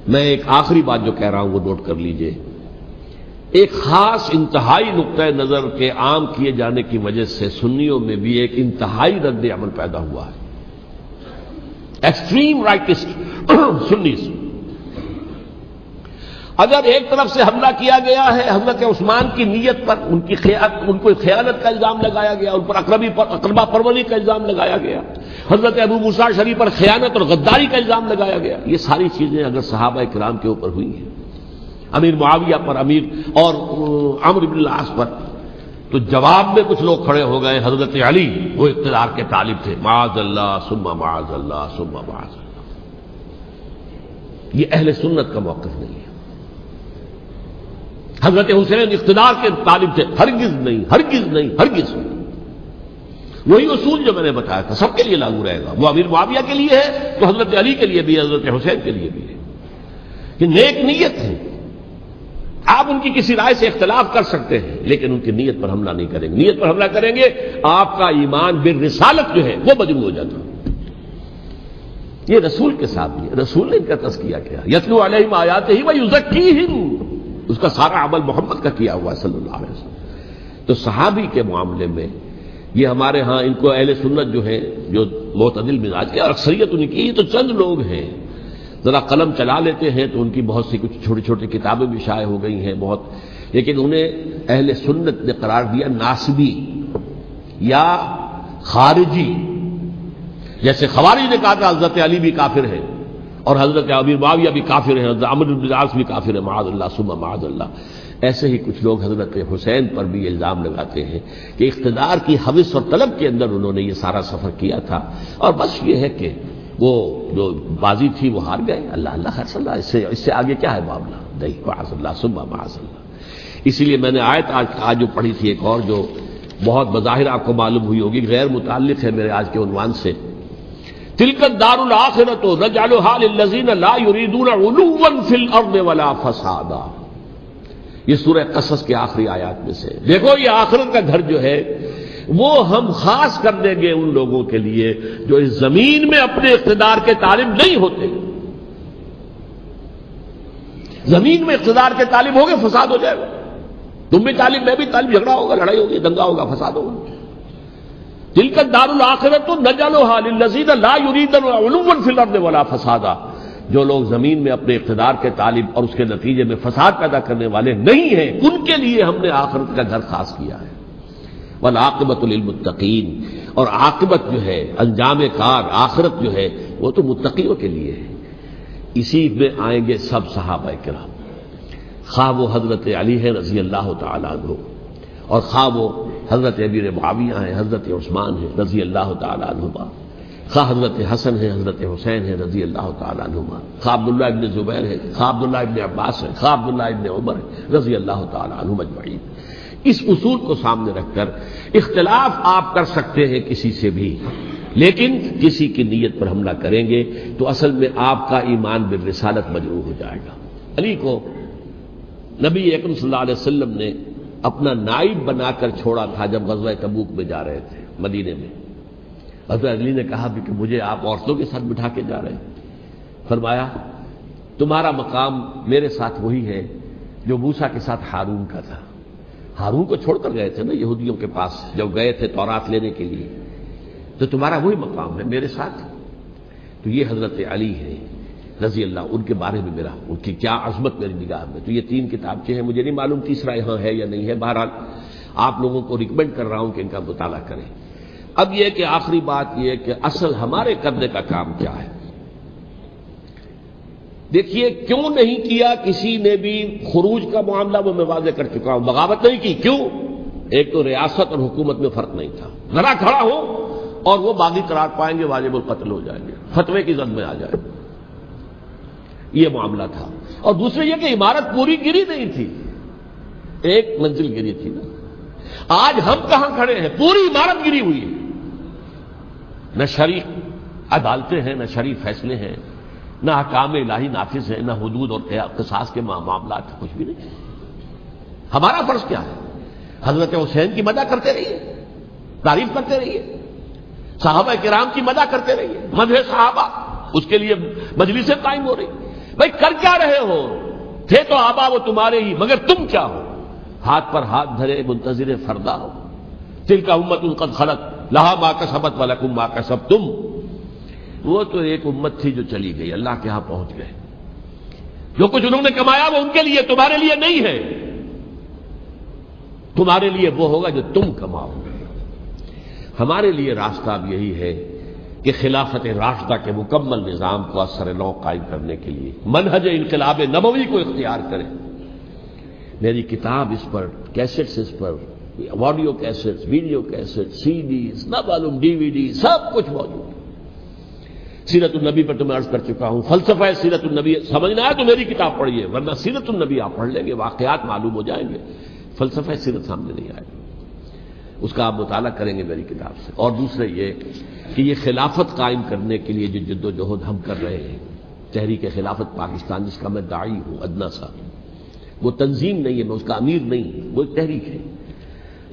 میں ایک آخری بات جو کہہ رہا ہوں وہ نوٹ کر لیجئے. ایک خاص انتہائی نقطۂ نظر کے عام کیے جانے کی وجہ سے سنیوں میں بھی ایک انتہائی رد عمل پیدا ہوا ہے. Extreme rightist سنیز. اگر ایک طرف سے حملہ کیا گیا ہے حضرت عثمان کی نیت پر، ان کو خیانت کا الزام لگایا گیا، ان پر اقربا پروری کا الزام لگایا گیا، حضرت ابو موسیٰ شریف پر خیانت اور غداری کا الزام لگایا گیا. یہ ساری چیزیں اگر صحابہ کرام کے اوپر ہوئی ہیں، امیر معاویہ پر، امیر اور عمرو بن العاص پر، تو جواب میں کچھ لوگ کھڑے ہو گئے. حضرت علی وہ اقتدار کے طالب تھے، معاذ اللہ ثم معاذ اللہ ثم معاذ اللہ. یہ اہل سنت کا موقف نہیں ہے. حضرت حسین اقتدار کے طالب تھے، ہرگز نہیں، ہرگز نہیں، ہرگز نہیں. وہی اصول جو میں نے بتایا تھا سب کے لیے لاگو رہے گا. وہ امیر معاویہ کے لیے ہے تو حضرت علی کے لیے بھی، حضرت حسین کے لیے بھی ہے. کہ نیک نیت ہے، آپ ان کی کسی رائے سے اختلاف کر سکتے ہیں لیکن ان کی نیت پر حملہ نہیں کریں گے. نیت پر حملہ کریں گے آپ کا ایمان بالرسالت جو ہے وہ مجروح ہو جاتا. یہ رسول کے ساتھ بھی ہے، رسول نے ان کا تزکیہ کیا، یتلو علیہم آیاتہ ویزکیہم، اس کا سارا عمل محمد کا کیا ہوا ہے صلی اللہ علیہ وسلم. تو صحابی کے معاملے میں یہ ہمارے ہاں ان کو اہل سنت جو ہے جو معتدل مزاج کے، اور اکثریت ان کی، یہ تو چند لوگ ہیں ذرا قلم چلا لیتے ہیں تو ان کی بہت سی کچھ چھوٹی چھوٹی کتابیں بھی شائع ہو گئی ہیں بہت، لیکن انہیں اہل سنت نے قرار دیا ناسبی یا خارجی. جیسے خوارج نے کہا تھا حضرت علی بھی کافر ہے اور حضرت امیر معاویہ بھی کافر ہیں، حضرت عمرو بن العاص بھی کافر ہے، معاذ اللہ ثم معاذ اللہ. ایسے ہی کچھ لوگ حضرت حسین پر بھی الزام لگاتے ہیں کہ اقتدار کی حوث اور طلب کے اندر انہوں نے یہ سارا سفر کیا تھا، اور بس یہ ہے کہ وہ جو بازی تھی وہ ہار گئے. اللہ اللہ خیر صلی اللہ، اس سے آگے کیا ہے معاملہ؟ نہیں، معاذ اللہ ثم معاذ اللہ. اسی لیے میں نے آیت آج جو پڑھی تھی ایک اور جو بہت بظاہر آپ کو معلوم ہوئی ہوگی، غیر متعلق ہے میرے آج کے عنوان سے، تلک الدار الآخرۃ نجعلھا للذین لا یریدون علوا فی الارض ولا فسادا. یہ سورہ قصص کے آخری آیات میں سے. دیکھو یہ آخرت کا گھر جو ہے وہ ہم خاص کر دیں گے ان لوگوں کے لیے جو اس زمین میں اپنے اقتدار کے طالب نہیں ہوتے. زمین میں اقتدار کے طالب ہوگے فساد ہو جائے گا. تم بھی طالب، میں بھی طالب، جھگڑا ہوگا، لڑائی ہوگی، دنگا ہوگا، فساد ہوگا. تلک الدار الآخرۃ نجعلھا للذین لا یریدون علوا فی الارض ولا فسادا. جو لوگ زمین میں اپنے اقتدار کے طالب اور اس کے نتیجے میں فساد پیدا کرنے والے نہیں ہیں، ان کے لیے ہم نے آخرت کا گھر خاص کیا ہے. والعاقبۃ للمتقین، اور عاقبت جو ہے، انجام کار، آخرت جو ہے وہ تو متقیوں کے لیے ہے. اسی میں آئیں گے سب صحابہ کرام، خواہ وہ حضرت علی ہے رضی اللہ تعالیٰ عنہ، اور خواہ وہ حضرت امیر معاویہ ہیں، حضرت عثمان ہیں رضی اللہ تعالیٰ عنہما، خواہ حضرت حسن ہیں، حضرت حسین ہیں رضی اللہ تعالیٰ عنہما، خواہ عبداللہ ابن زبیر ہے، خواہ عبداللہ ابن عباس ہے، خواہ عبداللہ ابن عمر ہے رضی اللہ تعالیٰ عنہم اجمعین۔ اس اصول کو سامنے رکھ کر اختلاف آپ کر سکتے ہیں کسی سے بھی، لیکن کسی کی نیت پر حملہ کریں گے تو اصل میں آپ کا ایمان بالرسالت مجروح ہو جائے گا۔ علی کو نبی اکرم صلی اللہ علیہ وسلم نے اپنا نائب بنا کر چھوڑا تھا جب غزوہ تبوک میں جا رہے تھے مدینے میں۔ حضرت علی نے کہا بھی کہ مجھے آپ عورتوں کے ساتھ بٹھا کے جا رہے ہیں۔ فرمایا تمہارا مقام میرے ساتھ وہی ہے جو موسیٰ کے ساتھ ہارون کا تھا۔ ہارون کو چھوڑ کر گئے تھے نا یہودیوں کے پاس جب گئے تھے تورات لینے کے لیے، تو تمہارا وہی مقام ہے میرے ساتھ۔ تو یہ حضرت علی ہے رضی اللہ، ان کے بارے میں میرا ان کی کیا عظمت میری نگاہ میں۔ تو یہ 3 کتابچے ہیں، مجھے نہیں معلوم تیسرا یہاں ہے یا نہیں ہے، بہرحال آپ لوگوں کو ریکمینڈ کر رہا ہوں کہ ان کا مطالعہ کریں۔ اب یہ کہ آخری بات یہ کہ اصل ہمارے کرنے کا کام کیا ہے۔ دیکھیے کیوں نہیں کیا کسی نے بھی خروج کا معاملہ، وہ میں واضح کر چکا ہوں، بغاوت نہیں کی۔ کیوں؟ ایک تو ریاست اور حکومت میں فرق نہیں تھا، ذرا کھڑا ہو اور وہ باغی قرار پائیں گے، واجب القتل ہو جائیں گے، فتوے کی زد میں آ جائیں گے، یہ معاملہ تھا۔ اور دوسرے یہ کہ عمارت پوری گری نہیں تھی، ایک منزل گری تھی نا۔ آج ہم کہاں کھڑے ہیں؟ پوری عمارت گری ہوئی ہے، نہ شرعی عدالتیں ہیں، نہ شرعی فیصلے ہیں، نہ احکام الہی نافذ ہیں، نہ حدود اور قصاص کے معاملات، کچھ بھی نہیں۔ ہمارا فرض کیا ہے؟ حضرت حسین کی مدح کرتے رہیے، تعریف کرتے رہیے، صحابہ کرام کی مدح کرتے رہیے، مدح صحابہ، اس کے لیے مجلسیں قائم ہو رہی۔ بھائی کر کیا رہے ہو؟ تھے تو آبا وہ تمہارے ہی، مگر تم کیا ہو؟ ہاتھ پر ہاتھ دھرے منتظر فردا ہو۔ تلک امۃ قد خلت لہا ما کسبت ولکم ما کسبتم۔ وہ تو ایک امت تھی جو چلی گئی، اللہ کے ہاں پہنچ گئے، جو کچھ انہوں نے کمایا وہ ان کے لیے، تمہارے لیے نہیں ہے۔ تمہارے لیے وہ ہوگا جو تم کماؤ گے۔ ہمارے لیے راستہ اب یہی ہے کہ خلافت راشدہ کے مکمل نظام کو اثر نو قائم کرنے کے لیے منہج انقلاب نبوی کو اختیار کریں۔ میری کتاب اس پر، کیسٹس اس پر، آڈیو کیسٹس، ویڈیو کیسٹ، سی ڈیز، نہ معلوم ڈی وی ڈی، سب کچھ موجود ہے۔ سیرت النبی پر تو میں عرض کر چکا ہوں، فلسفہ سیرت النبی سمجھنا ہے تو میری کتاب پڑھیے، ورنہ سیرت النبی آپ پڑھ لیں گے، واقعات معلوم ہو جائیں گے، فلسفہ سیرت سامنے نہیں آئے گا۔ اس کا آپ مطالعہ کریں گے میری کتاب سے۔ اور دوسرے یہ کہ یہ خلافت قائم کرنے کے لیے جو جد و جہد ہم کر رہے ہیں، تحریک خلافت پاکستان جس کا میں داعی ہوں ادنا سا، وہ تنظیم نہیں ہے، میں اس کا امیر نہیں، وہ ایک تحریک ہے۔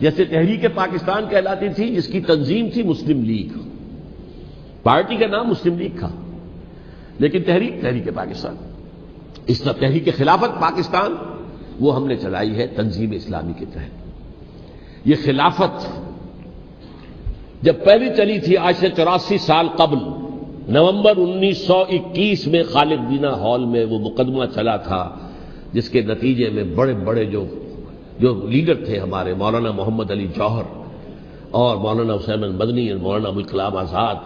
جیسے تحریک پاکستان کہلاتی تھی جس کی تنظیم تھی مسلم لیگ، پارٹی کا نام مسلم لیگ تھا، لیکن تحریک پاکستان، اس طرح تحریک خلافت پاکستان وہ ہم نے چلائی ہے تنظیم اسلامی کے تحت۔ یہ خلافت جب پہلی چلی تھی آج سے 84 سال قبل، نومبر 1921 میں خالد دینا ہال میں وہ مقدمہ چلا تھا، جس کے نتیجے میں بڑے بڑے جو لیڈر تھے ہمارے، مولانا محمد علی جوہر اور مولانا حسین المدنی اور مولانا ابوالکلام آزاد،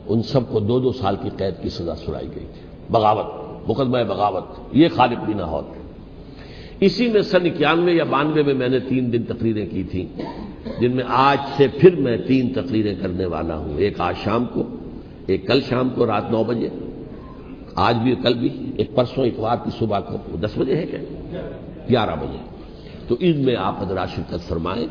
ان سب کو 2 سال کی قید کی سزا سنائی گئی تھی، بغاوت، مقدمہ بغاوت، یہ خالد دینا ہال۔ اسی میں سن 91 یا 92 میں میں نے 3 دن تقریریں کی تھیں، جن میں آج سے پھر میں 3 تقریریں کرنے والا ہوں، ایک آج شام کو، ایک کل شام کو رات 9 بجے، آج بھی کل بھی، ایک پرسوں اتوار کی صبح کو 10 بجے ہے کیا 11 بجے۔ تو ان میں آپ حضرات شرکت فرمائیں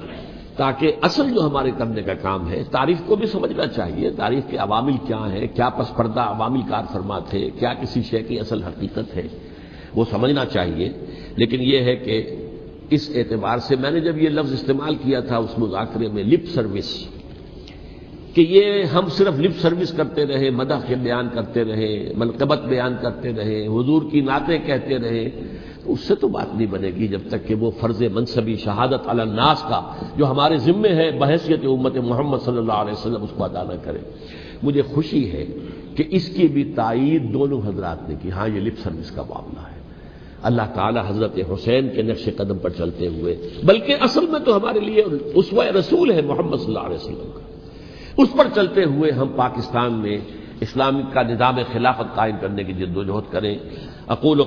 تاکہ اصل جو ہمارے کرنے کا کام ہے، تاریخ کو بھی سمجھنا چاہیے، تاریخ کے عوامل کیا ہیں، کیا پس پردہ عوامل کار فرما تھے، کیا کسی شے کی اصل حقیقت ہے، وہ سمجھنا چاہیے۔ لیکن یہ ہے کہ اس اعتبار سے میں نے جب یہ لفظ استعمال کیا تھا اس مذاکرے میں، لپ سروس، کہ یہ ہم صرف لپ سروس کرتے رہے، مدح کے بیان کرتے رہے، منقبت بیان کرتے رہے، حضور کی نعتیں کہتے رہے، تو اس سے تو بات نہیں بنے گی جب تک کہ وہ فرض منصبی شہادت علی الناس کا جو ہمارے ذمے ہے بحیثیت امت محمد صلی اللہ علیہ وسلم اس کو ادا نہ کرے۔ مجھے خوشی ہے کہ اس کی بھی تائید دونوں حضرات نے کی، ہاں یہ لپ سروس کا معاملہ ہے۔ اللہ تعالی حضرت حسین کے نقش قدم پر چلتے ہوئے، بلکہ اصل میں تو ہمارے لیے اسوہ رسول ہے محمد صلی اللہ علیہ وسلم کا، اس پر چلتے ہوئے ہم پاکستان میں اسلام کا نظام خلافت قائم کرنے کی جد و جہد کریں۔ اقول